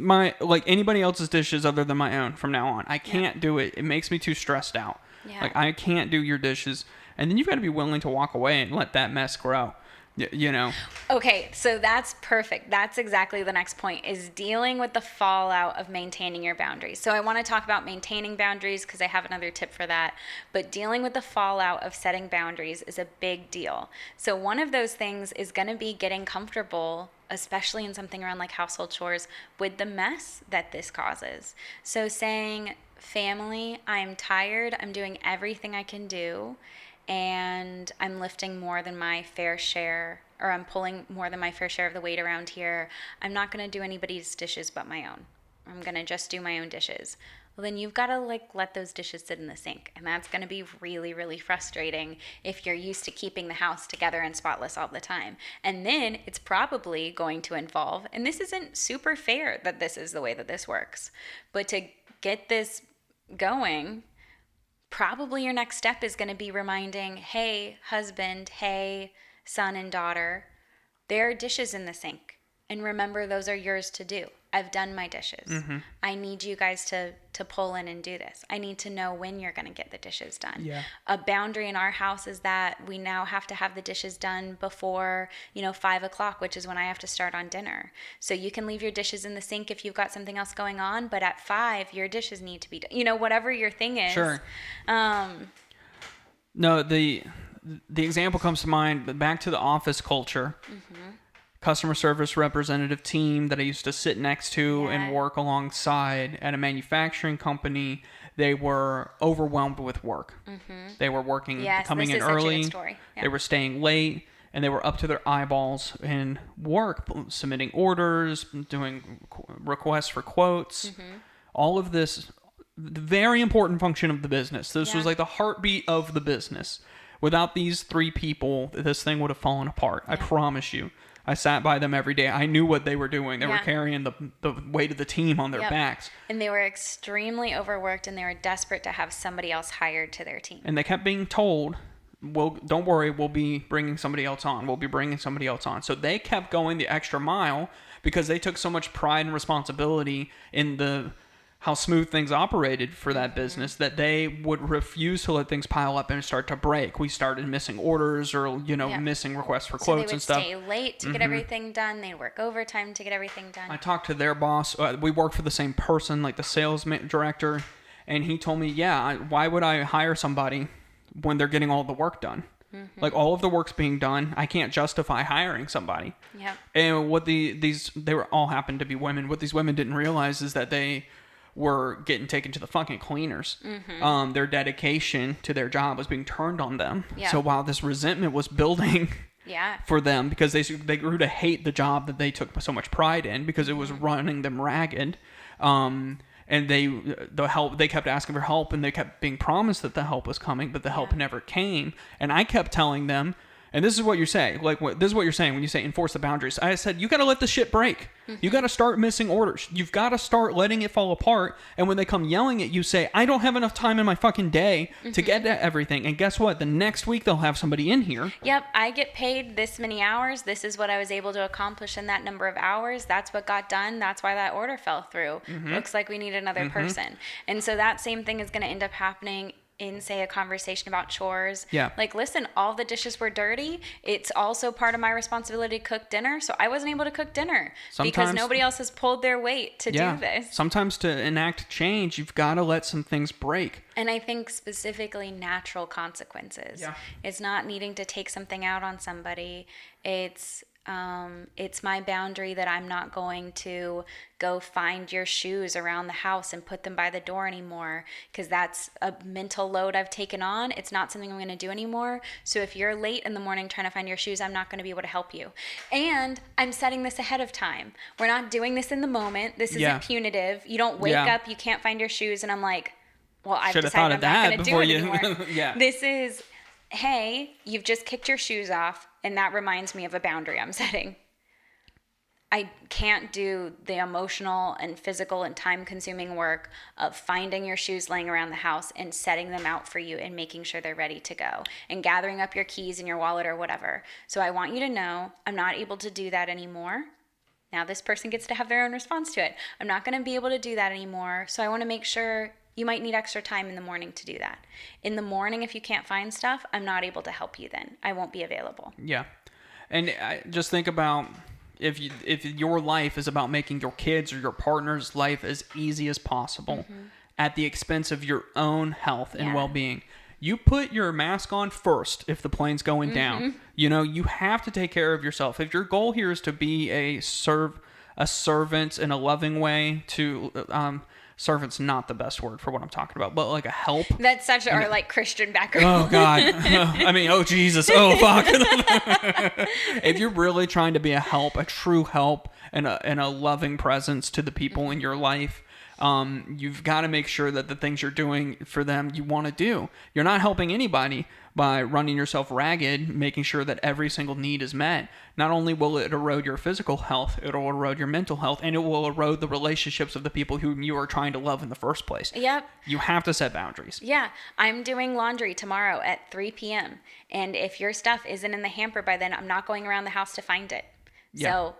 anybody else's dishes other than my own from now on. I can't do it. It makes me too stressed out. Yeah. Like, I can't do your dishes, and then you've got to be willing to walk away and let that mess grow. You know. Okay, so that's perfect. That's exactly the next point, is dealing with the fallout of maintaining your boundaries. So I want to talk about maintaining boundaries because I have another tip for that. But dealing with the fallout of setting boundaries is a big deal. So one of those things is going to be getting comfortable, especially in something around like household chores, with the mess that this causes. So saying, family, I'm tired. I'm doing everything I can do, and I'm lifting more than my fair share, or I'm pulling more than my fair share of the weight around here. I'm not going to do anybody's dishes but my own. I'm going to just do my own dishes. Well, then you've got to let those dishes sit in the sink. And that's going to be really, really frustrating if you're used to keeping the house together and spotless all the time. And then it's probably going to involve, and this isn't super fair that this is the way that this works, but to get this going, probably your next step is going to be reminding, hey, husband, hey, son and daughter, there are dishes in the sink. And remember, those are yours to do. I've done my dishes. I need you guys to pull in and do this. I need to know when you're going to get the dishes done. Yeah. A boundary in our house is that we now have to have the dishes done before, 5 o'clock, which is when I have to start on dinner. So you can leave your dishes in the sink if you've got something else going on, but at 5, your dishes need to be done. Whatever your thing is. Sure. No, the example comes to mind, but back to the office culture. Customer service representative team that I used to sit next to and work alongside at a manufacturing company. They were overwhelmed with work. They were working, coming in early. Yeah. They were staying late, and they were up to their eyeballs in work, submitting orders, doing requests for quotes. All of this, the very important function of the business. This was like the heartbeat of the business. Without these 3 people, this thing would have fallen apart. I promise you. I sat by them every day. I knew what they were doing. They were carrying the weight of the team on their backs. And they were extremely overworked, and they were desperate to have somebody else hired to their team. And they kept being told, well, don't worry, we'll be bringing somebody else on. We'll be bringing somebody else on. So they kept going the extra mile because they took so much pride and responsibility in how smooth things operated for that business that they would refuse to let things pile up and start to break. We started missing orders or, missing requests for quotes and stuff. They would stay late to get everything done. They'd work overtime to get everything done. I talked to their boss. We worked for the same person, like the sales director, and he told me, why would I hire somebody when they're getting all the work done? Like, all of the work's being done. I can't justify hiring somebody. Yeah. And what they all happened to be women. What these women didn't realize is that they were getting taken to the fucking cleaners. Their dedication to their job was being turned on them. Yeah. So while this resentment was building for them, because they grew to hate the job that they took so much pride in because it was running them ragged. And they kept asking for help, and they kept being promised that the help was coming, but the help never came. And I kept telling them, And this is what you say. Like, this is what you're saying when you say enforce the boundaries. I said, you got to let the shit break. You got to start missing orders. You've got to start letting it fall apart. And when they come yelling at you, say, I don't have enough time in my fucking day to get to everything. And guess what? The next week they'll have somebody in here. Yep, I get paid this many hours. This is what I was able to accomplish in that number of hours. That's what got done. That's why that order fell through. Looks like we need another person. And so that same thing is going to end up happening in, say, a conversation about chores. Yeah. Like, listen, all the dishes were dirty. It's also part of my responsibility to cook dinner. So I wasn't able to cook dinner because nobody else has pulled their weight to do this. Sometimes to enact change, you've got to let some things break. And I think specifically natural consequences. Yeah. It's not needing to take something out on somebody. It's my boundary that I'm not going to go find your shoes around the house and put them by the door anymore, because that's a mental load I've taken on. It's not something I'm going to do anymore. So if you're late in the morning trying to find your shoes, I'm not going to be able to help you. And I'm setting this ahead of time. We're not doing this in the moment. This isn't punitive. You don't wake up, you can't find your shoes, and I'm like, well, I've decided I'm not going to do it anymore. This is, hey, you've just kicked your shoes off, and that reminds me of a boundary I'm setting. I can't do the emotional and physical and time-consuming work of finding your shoes laying around the house and setting them out for you and making sure they're ready to go and gathering up your keys and your wallet or whatever. So I want you to know I'm not able to do that anymore. Now this person gets to have their own response to it. I'm not going to be able to do that anymore. So I want to make sure you might need extra time in the morning to do that. In the morning, if you can't find stuff, I'm not able to help you then. I won't be available. Yeah. And I just think about if your life is about making your kids or your partner's life as easy as possible at the expense of your own health and well-being. You put your mask on first if the plane's going down. You know, you have to take care of yourself. If your goal here is to be a servant in a loving way to servant's not the best word for what I'm talking about, but like a help. That's such our like Christian background. Oh God. I mean, oh Jesus. Oh fuck. If you're really trying to be a help, a true help, and a loving presence to the people in your life, you've got to make sure that the things you're doing for them you want to do. You're not helping anybody by running yourself ragged, making sure that every single need is met. Not only will it erode your physical health, it'll erode your mental health, and it will erode the relationships of the people whom you are trying to love in the first place. Yep. You have to set boundaries. Yeah. I'm doing laundry tomorrow at 3 p.m. And if your stuff isn't in the hamper by then, I'm not going around the house to find it. Yeah. So,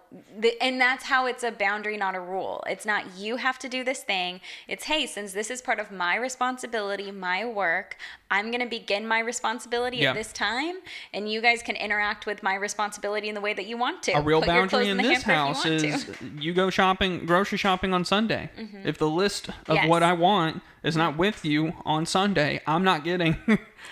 and that's how it's a boundary, not a rule. It's not you have to do this thing. It's, hey, since this is part of my responsibility, my work, I'm going to begin my responsibility at this time, and you guys can interact with my responsibility in the way that you want to. A real boundary in this house is you go grocery shopping on Sunday. If the list of what I want is not with you on Sunday, I'm not getting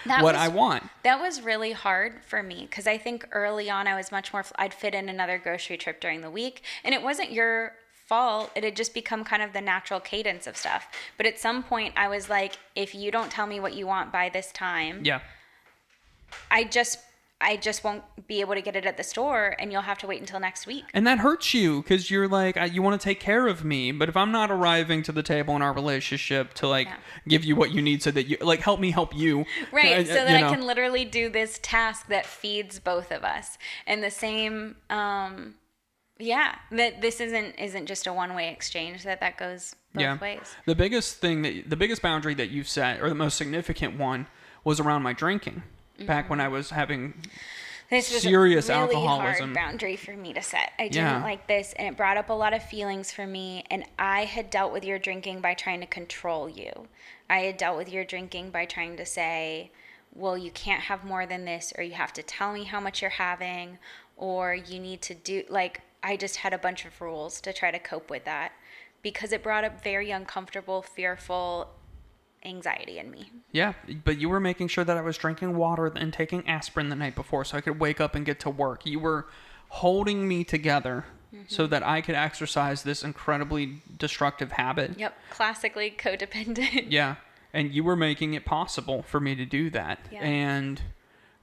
I want. That was really hard for me because I think early on I was much more, I'd fit in another grocery trip during the week, and it wasn't your fault. It had just become kind of the natural cadence of stuff. But at some point I was like, if you don't tell me what you want by this time, I just won't be able to get it at the store, and you'll have to wait until next week. And that hurts you because you're like, you want to take care of me. But if I'm not arriving to the table in our relationship to give you what you need so that you help me help you. Right. So that I can literally do this task that feeds both of us. And the same, that this isn't just a one-way exchange, that goes both ways. The biggest boundary that you've set, or the most significant one, was around my drinking. Back when I was having serious alcoholism. This was a really hard boundary for me to set. I didn't like this, and it brought up a lot of feelings for me. And I had dealt with your drinking by trying to control you. I had dealt with your drinking by trying to say, well, you can't have more than this, or you have to tell me how much you're having, or you need to do, I just had a bunch of rules to try to cope with that because it brought up very uncomfortable, fearful anxiety in me. Yeah, but you were making sure that I was drinking water and taking aspirin the night before so I could wake up and get to work. You were holding me together so that I could exercise this incredibly destructive habit. Yep, classically codependent. Yeah, and you were making it possible for me to do that. Yeah.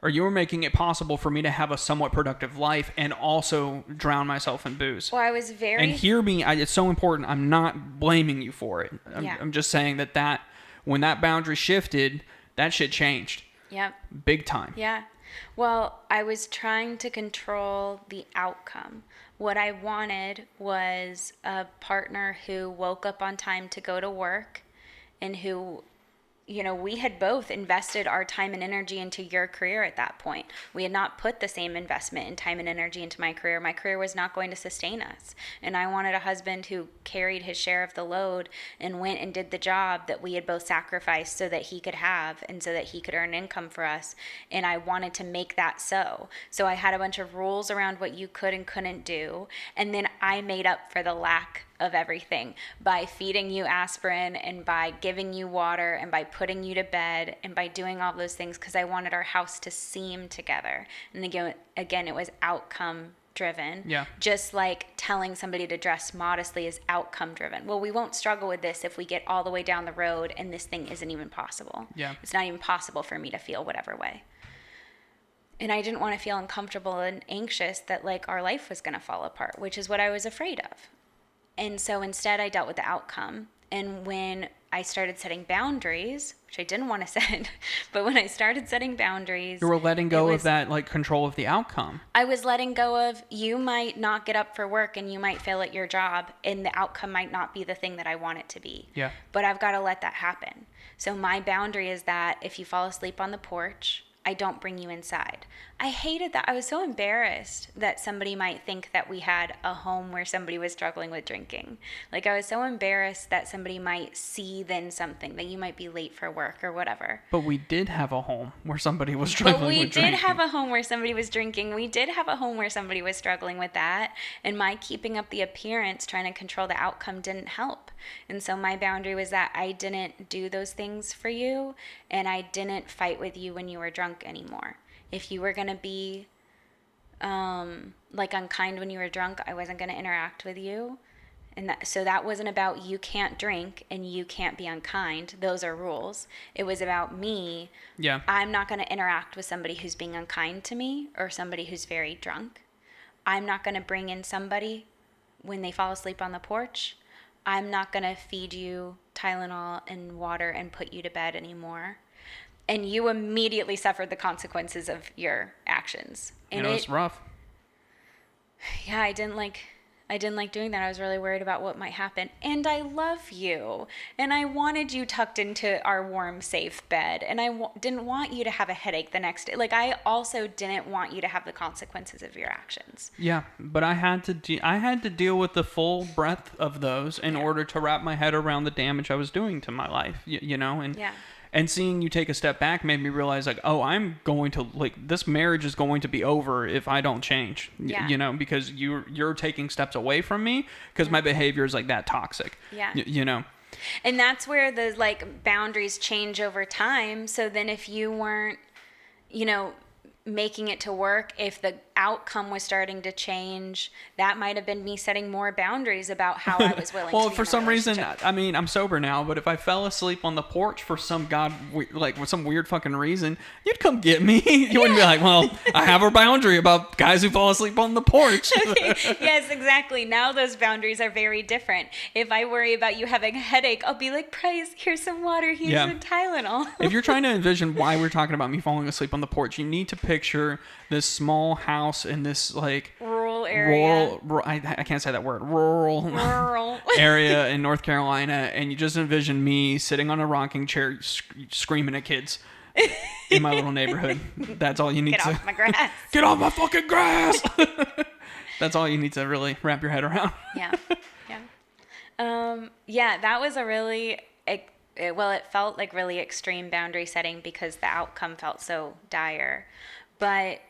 Or you were making it possible for me to have a somewhat productive life and also drown myself in booze. Well, I was very... And hear me, it's so important. I'm not blaming you for it. I'm just saying that when that boundary shifted, that shit changed. Yep. Big time. Yeah. Well, I was trying to control the outcome. What I wanted was a partner who woke up on time to go to work and who, we had both invested our time and energy into your career at that point. We had not put the same investment in time and energy into my career. My career was not going to sustain us. And I wanted a husband who carried his share of the load and went and did the job that we had both sacrificed so that he could have and so that he could earn income for us. And I wanted to make that so. So I had a bunch of rules around what you could and couldn't do. And then I made up for the lack of everything by feeding you aspirin and by giving you water and by putting you to bed and by doing all those things because I wanted our house to seem together. And again, it was outcome driven. Yeah. Just like telling somebody to dress modestly is outcome driven. Well, we won't struggle with this if we get all the way down the road and this thing isn't even possible. Yeah. It's not even possible for me to feel whatever way. And I didn't want to feel uncomfortable and anxious that like our life was going to fall apart, which is what I was afraid of. And so instead I dealt with the outcome. And when I started setting boundaries, which I didn't want to set, but when I started setting boundaries, You were letting go of that, like, control of the outcome. I was letting go of, you might not get up for work and you might fail at your job and the outcome might not be the thing that I want it to be. Yeah. But I've got to let that happen. So my boundary is that if you fall asleep on the porch, I don't bring you inside. I hated that. I was so embarrassed that somebody might think that we had a home where somebody was struggling with drinking. Like, I was so embarrassed that somebody might see then something, that you might be late for work or whatever. But we did have a home where somebody was struggling But we with did drinking. have a home where somebody was drinking. We did have a home where somebody was struggling with that. And my keeping up the appearance, trying to control the outcome didn't help. And so my boundary was that I didn't do those things for you and I didn't fight with you when you were drunk anymore. If you were going to be like unkind when you were drunk, I wasn't going to interact with you. And so that wasn't about you can't drink and you can't be unkind. Those are rules. It was about me. Yeah. I'm not going to interact with somebody who's being unkind to me or somebody who's very drunk. I'm not going to bring in somebody when they fall asleep on the porch. I'm not going to feed you Tylenol and water and put you to bed anymore. And you immediately suffered the consequences of your actions. And It's rough. Yeah, I didn't like doing that. I was really worried about what might happen. And I love you. And I wanted you tucked into our warm, safe bed. And I didn't want you to have a headache the next day. Like, I also didn't want you to have the consequences of your actions. Yeah, but I had to deal with the full breadth of those in order to wrap my head around the damage I was doing to my life, and Yeah. And seeing you take a step back made me realize, like, oh, I'm going to, like, this marriage is going to be over if I don't change, Yeah. Because you're taking steps away from me because my behavior is, like, that toxic, Yeah. And that's where the, like, boundaries change over time. So then if you weren't, making it to work, if the outcome was starting to change, that might have been me setting more boundaries about how I was willing well, to be for in a some reason, relationship. I mean, I'm sober now, but if I fell asleep on the porch for some with some weird fucking reason, you'd come get me. You wouldn't be like, well, I have a boundary about guys who fall asleep on the porch. Yes, exactly. Now those boundaries are very different. If I worry about you having a headache, I'll be like, Price, here's some water, here's some Tylenol. If you're trying to envision why we're talking about me falling asleep on the porch, you need to picture this small house in this, like, rural area. I can't say that word. Rural area in North Carolina, and you just envision me sitting on a rocking chair screaming at kids in my little neighborhood. That's all you need Get to... off my grass. Get off my fucking grass! That's all you need to really wrap your head around. Yeah. That was a really... it felt like really extreme boundary setting because the outcome felt so dire. But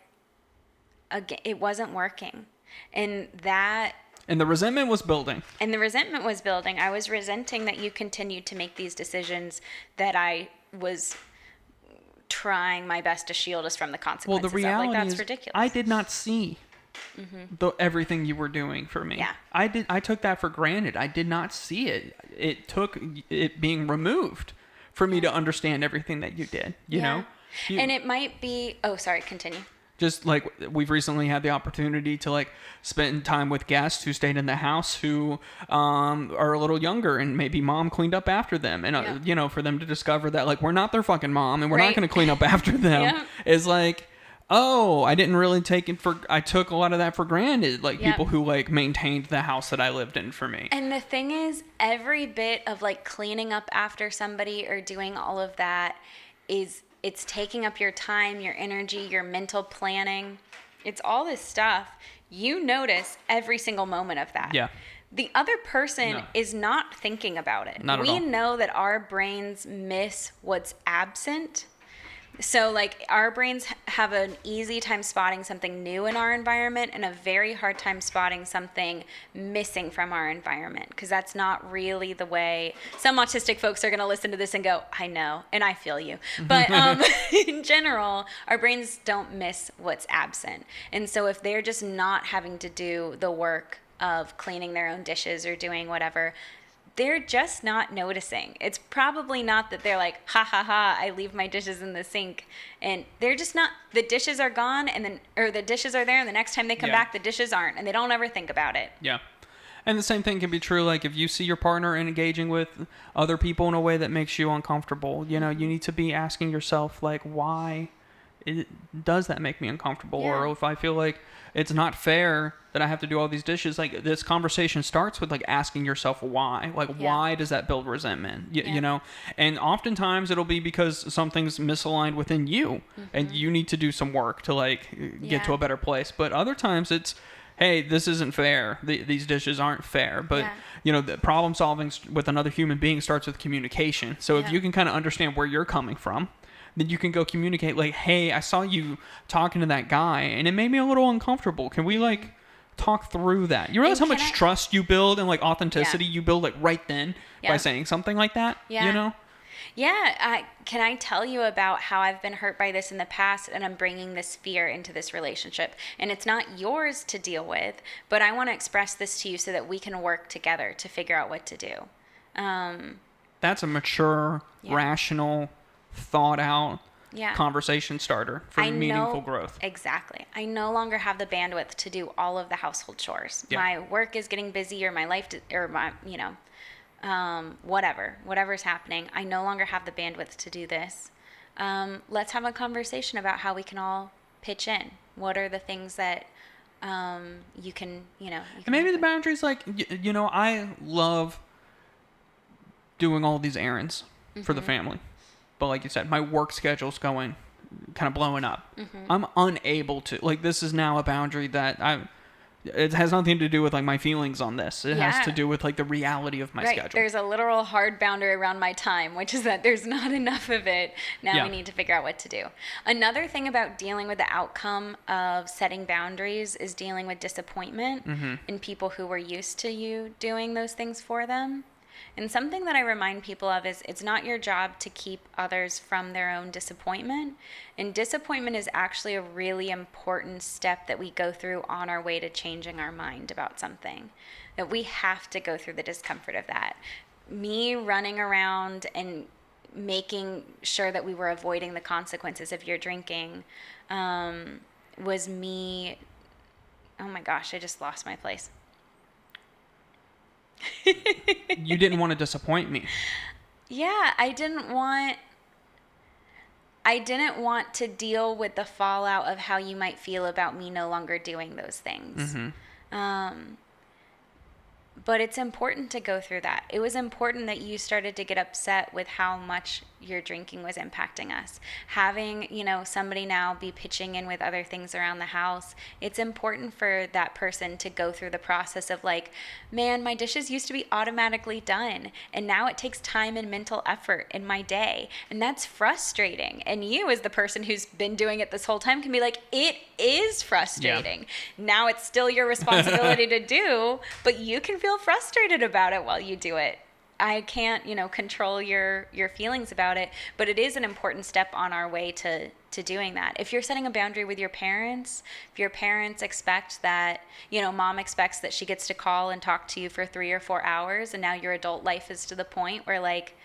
again, it wasn't working. And the resentment was building. I was resenting that you continued to make these decisions that I was trying my best to shield us from the consequences. Well, the reality that's is ridiculous. I did not see everything you were doing for me. Yeah. I took that for granted. I did not see it. It took it being removed for me to understand everything that you did, you know? And it might be... Oh, sorry, continue. Just like we've recently had the opportunity to, like, spend time with guests who stayed in the house who are a little younger and maybe mom cleaned up after them. And, for them to discover that, like, we're not their fucking mom and we're not going to clean up after them is like, Oh, I didn't really take it for, I took a lot of that for granted. Like Yep. people who like maintained the house that I lived in for me. And the thing is, every bit of like cleaning up after somebody or doing all of that it's taking up your time, your energy, your mental planning. It's all this stuff. You notice every single moment of that. Yeah. The other person No. is not thinking about it. Not at We all. know that our brains miss what's absent. So, like, our brains have an easy time spotting something new in our environment and a very hard time spotting something missing from our environment, because that's not really the way. Some autistic folks are going to listen to this and go, I know, and I feel you. But in general, our brains don't miss what's absent. And so if they're just not having to do the work of cleaning their own dishes or doing whatever, they're just not noticing. It's probably not that they're like, ha ha ha, I leave my dishes in the sink. And they're just not, the dishes are gone and then, or the dishes are there and the next time they come Yeah. back, the dishes aren't, and they don't ever think about it. Yeah. And the same thing can be true, like, if you see your partner engaging with other people in a way that makes you uncomfortable, you know, you need to be asking yourself, like, why does that make me uncomfortable? Yeah. Or if I feel like it's not fair that I have to do all these dishes, like, this conversation starts with, like, asking yourself why. Like, Yeah. why does that build resentment? Yeah. You know? And oftentimes it'll be because something's misaligned within you, and you need to do some work to, like, get to Yeah. a better place. But other times it's, hey, this isn't fair. These dishes aren't fair. But, Yeah. you know, the problem solving with another human being starts with communication. So if Yeah. you can kind of understand where you're coming from, then you can go communicate, like, hey, I saw you talking to that guy and it made me a little uncomfortable. Can we, like, talk through that? You realize And how can much I- trust you build and, like, authenticity you build, like, right then by Yeah. saying something like that? Yeah. You know? Yeah, can I tell you about how I've been hurt by this in the past, and I'm bringing this fear into this relationship, and it's not yours to deal with, but I want to express this to you so that we can work together to figure out what to do. That's a mature, Yeah. rational, thought out Yeah. conversation starter for I meaningful know, growth. Exactly. I no longer have the bandwidth to do all of the household chores. Yeah. My work is getting busy, or my life, or my, whatever's happening. I no longer have the bandwidth to do this. Let's have a conversation about how we can all pitch in. What are the things that you can, you can And maybe help the boundaries, like, you know, I love doing all these errands for the family. But like you said, my work schedule's going kind of blowing up. I'm unable to, like, this is now a boundary that it has nothing to do with, like, my feelings on this. It has Yeah. to do with, like, the reality of my Right. schedule. There's a literal hard boundary around my time, which is that there's not enough of it. Now Yeah. we need to figure out what to do. Another thing about dealing with the outcome of setting boundaries is dealing with disappointment in people who were used to you doing those things for them. And something that I remind people of is it's not your job to keep others from their own disappointment. And disappointment is actually a really important step that we go through on our way to changing our mind about something. That we have to go through the discomfort of that. Me running around and making sure that we were avoiding the consequences of your drinking was me. Oh my gosh, I just lost my place. You didn't want to disappoint me. Yeah, I didn't want to deal with the fallout of how you might feel about me no longer doing those things. But it's important to go through that. It was important that you started to get upset with how much your drinking was impacting us. Having, somebody now be pitching in with other things around the house, it's important for that person to go through the process of like, man, my dishes used to be automatically done, and now it takes time and mental effort in my day, and that's frustrating. And you, as the person who's been doing it this whole time, can be like, it is frustrating. Now it's still your responsibility to do, but you can feel frustrated about it while you do it. I can't, control your feelings about it, but it is an important step on our way to doing that. If you're setting a boundary with your parents, if your parents expect that, mom expects that she gets to call and talk to you for 3 or 4 hours, and now your adult life is to the point where, like,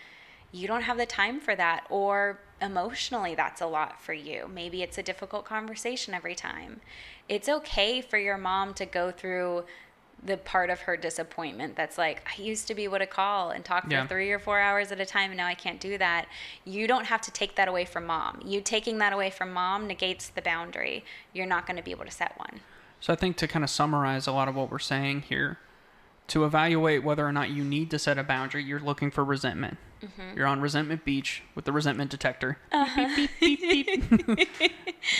you don't have the time for that, or emotionally that's a lot for you. Maybe it's a difficult conversation every time. It's okay for your mom to go through the part of her disappointment that's like, I used to be able to call and talk for Yeah. 3 or 4 hours at a time, and now I can't do that. You don't have to take that away from mom. You taking that away from mom negates the boundary. You're not going to be able to set one. So I think to kind of summarize a lot of what we're saying here, to evaluate whether or not you need to set a boundary, you're looking for resentment. You're on resentment beach with the resentment detector. Beep, beep, beep, beep.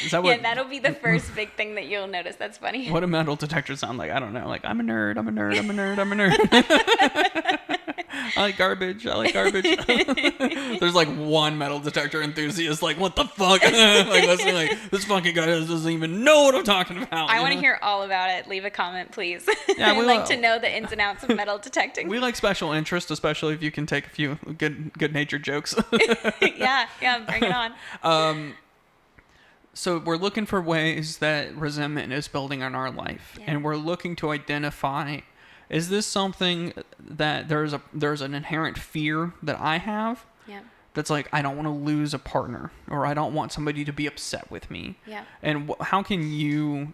Is that what? Yeah, that'll be the first big thing that you'll notice. That's funny. What do metal detectors sound like? I don't know. Like, I'm a nerd. I'm a nerd. I'm a nerd. I'm a nerd. I like garbage. I like garbage. There's like one metal detector enthusiast. Like, what the fuck? Like, listening. Like, this fucking guy doesn't even know what I'm talking about. I want to hear all about it. Leave a comment, please. Yeah, I'd like to know the ins and outs of metal detecting. We like special interest, especially if you can take a few good-natured jokes. yeah, bring it on. So we're looking for ways that resentment is building in our life, Yeah. and we're looking to identify: is this something that there's an inherent fear that I have? Yeah. That's like, I don't want to lose a partner, or I don't want somebody to be upset with me. Yeah. And how can you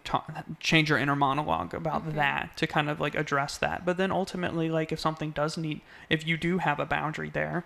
change your inner monologue about that to kind of like address that? But then ultimately, like, if you do have a boundary there,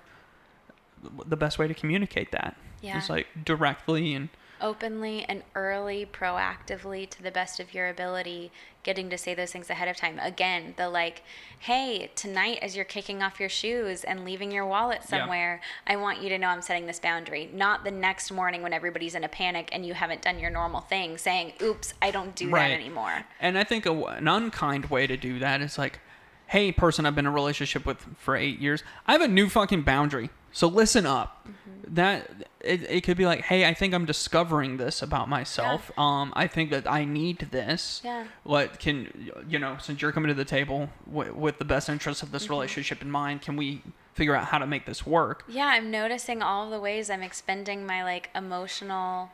the best way to communicate that is like directly and Openly and early, proactively, to the best of your ability, getting to say those things ahead of time. Again, the like, hey, tonight as you're kicking off your shoes and leaving your wallet somewhere, I want you to know I'm setting this boundary. Not the next morning when everybody's in a panic and you haven't done your normal thing, saying, oops, I don't do that anymore. And I think an unkind way to do that is like, hey, person I've been in a relationship with for 8 years, I have a new fucking boundary. So listen up. That it could be like, hey, I think I'm discovering this about myself. I think that I need this. Yeah. What can, since you're coming to the table with the best interest of this relationship in mind, can we figure out how to make this work? Yeah, I'm noticing all of the ways I'm expending my like emotional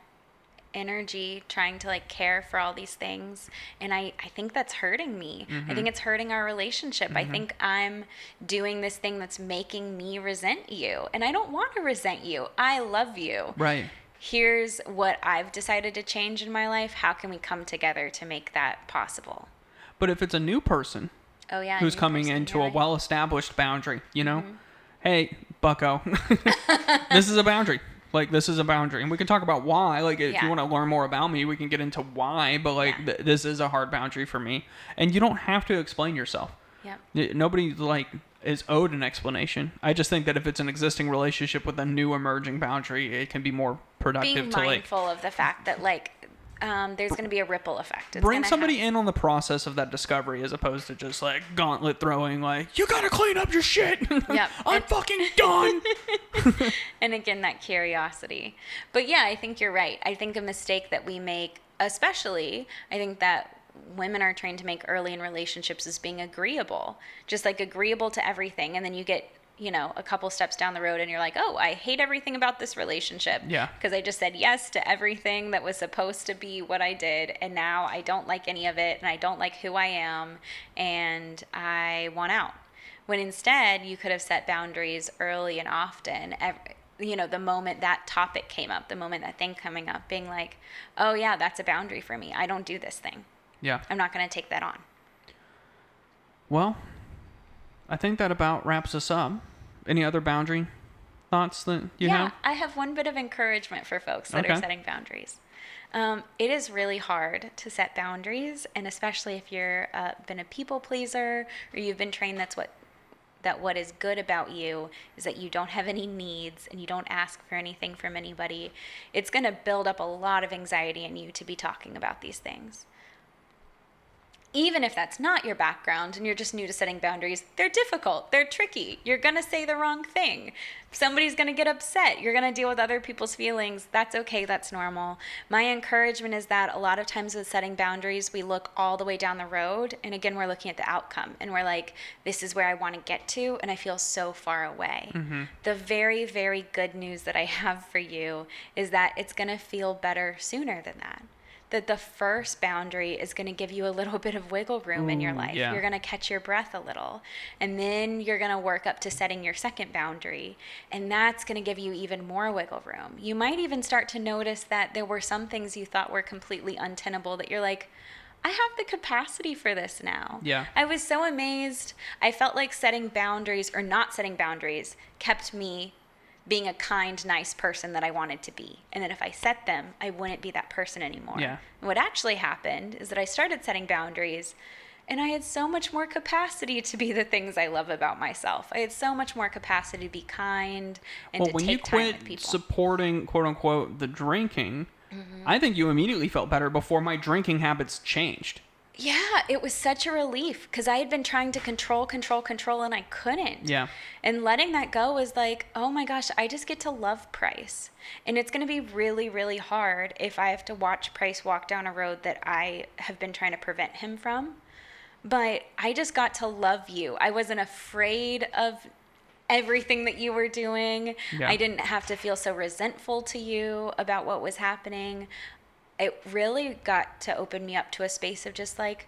energy trying to like care for all these things, and I think that's hurting me. I think it's hurting our relationship. I think I'm doing this thing that's making me resent you, and I don't want to resent you. I love you. Right. Here's what I've decided to change in my life. How can we come together to make that possible? But if it's a new person who's coming into a well-established boundary, hey, bucko, this is a boundary. Like, this is a boundary. And we can talk about why. Like, if you want to learn more about me, we can get into why. But, like, this is a hard boundary for me. And you don't have to explain yourself. Yeah. Nobody, like, is owed an explanation. I just think that if it's an existing relationship with a new emerging boundary, it can be more productive Being to, like... mindful of the fact that, like, there's going to be a ripple effect. Bring somebody in on the process of that discovery as opposed to just, like, gauntlet throwing, like, you gotta clean up your shit. Yep. I'm fucking done. And again, that curiosity. But yeah, I think you're right. I think a mistake that we make, especially, I think that women are trained to make early in relationships is being agreeable. Just like agreeable to everything. And then you get, a couple steps down the road and you're like, oh, I hate everything about this relationship. Yeah. Because I just said yes to everything that was supposed to be what I did. And now I don't like any of it. And I don't like who I am. And I want out. When instead you could have set boundaries early and often. The moment that topic came up, the moment that thing coming up, being like, oh yeah, that's a boundary for me. I don't do this thing. Yeah. I'm not going to take that on. Well, I think that about wraps us up. Any other boundary thoughts that you have? Yeah, I have one bit of encouragement for folks that are setting boundaries. It is really hard to set boundaries, and especially if you're been a people pleaser or you've been trained that what is good about you is that you don't have any needs and you don't ask for anything from anybody. It's going to build up a lot of anxiety in you to be talking about these things. Even if that's not your background and you're just new to setting boundaries, they're difficult. They're tricky. You're going to say the wrong thing. Somebody's going to get upset. You're going to deal with other people's feelings. That's okay. That's normal. My encouragement is that a lot of times with setting boundaries, we look all the way down the road. And again, we're looking at the outcome. And we're like, this is where I want to get to. And I feel so far away. The very, very good news that I have for you is that it's going to feel better sooner than that. That the first boundary is going to give you a little bit of wiggle room in your life. Yeah. You're going to catch your breath a little. And then you're going to work up to setting your second boundary. And that's going to give you even more wiggle room. You might even start to notice that there were some things you thought were completely untenable that you're like, I have the capacity for this now. Yeah. I was so amazed. I felt like setting boundaries or not setting boundaries kept me being a kind, nice person that I wanted to be. And then if I set them, I wouldn't be that person anymore. Yeah. And what actually happened is that I started setting boundaries, and I had so much more capacity to be the things I love about myself. I had so much more capacity to be kind and to when you take time quit with people. supporting, quote unquote, the drinking, I think you immediately felt better before my drinking habits changed. Yeah, it was such a relief because I had been trying to control, and I couldn't. Yeah. And letting that go was like, oh my gosh, I just get to love Price. And it's going to be really, really hard if I have to watch Price walk down a road that I have been trying to prevent him from. But I just got to love you. I wasn't afraid of everything that you were doing. Yeah. I didn't have to feel so resentful to you about what was happening. It really got to open me up to a space of just like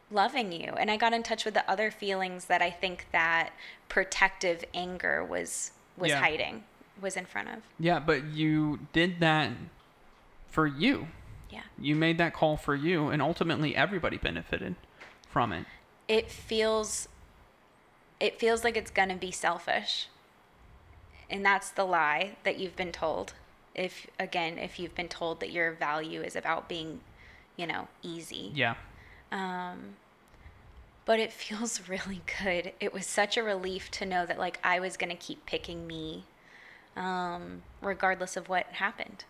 loving you. And I got in touch with the other feelings that I think that protective anger was Yeah. hiding, was in front of. Yeah, but you did that for you. Yeah. You made that call for you, and ultimately everybody benefited from it. It feels like it's going to be selfish. And that's the lie that you've been told. If you've been told that your value is about being, easy. Yeah. But it feels really good. It was such a relief to know that like I was going to keep picking me, regardless of what happened.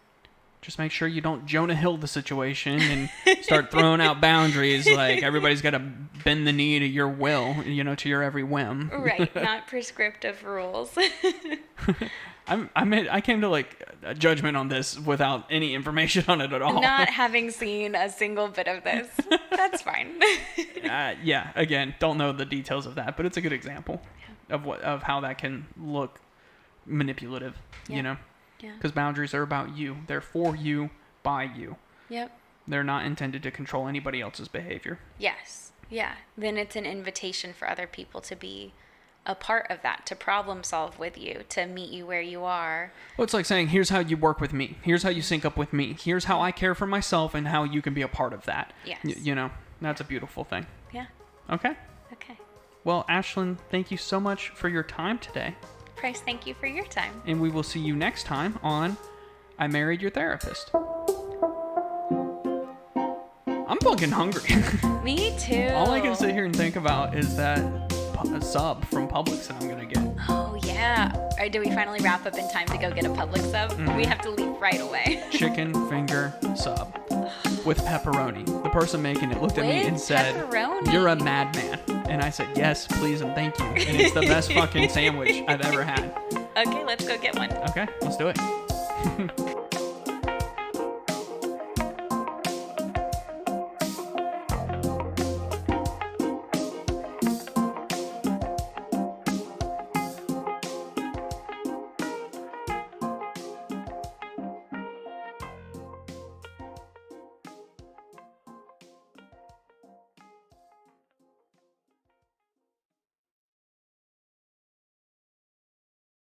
Just make sure you don't Jonah Hill the situation and start throwing out boundaries like everybody's got to bend the knee to your will, to your every whim. Right, not prescriptive rules. I came to like a judgment on this without any information on it at all. Not having seen a single bit of this. That's fine. Yeah, again, don't know the details of that, but it's a good example of how that can look manipulative, Yeah. Yeah. Because boundaries are about you. They're for you, by you. Yep. They're not intended to control anybody else's behavior. Yes. Yeah. Then it's an invitation for other people to be a part of that, to problem solve with you, to meet you where you are. Well, it's like saying, here's how you work with me. Here's how you sync up with me. Here's how I care for myself and how you can be a part of that. Yes. That's a beautiful thing. Yeah. Okay. Okay. Well, Ashlyn, thank you so much for your time today. Price, thank you for your time. And we will see you next time on I Married Your Therapist. I'm fucking hungry. Me too. All I can sit here and think about is that sub from Publix that I'm going to get. Oh, yeah. All right, do we finally wrap up in time to go get a Publix sub? We have to leave right away. Chicken finger sub with pepperoni. The person making it looked at me With and said, pepperoni? "You're a madman." And I said, "Yes, please, and thank you." And it's the best fucking sandwich I've ever had. Okay, let's go get one. Okay, let's do it.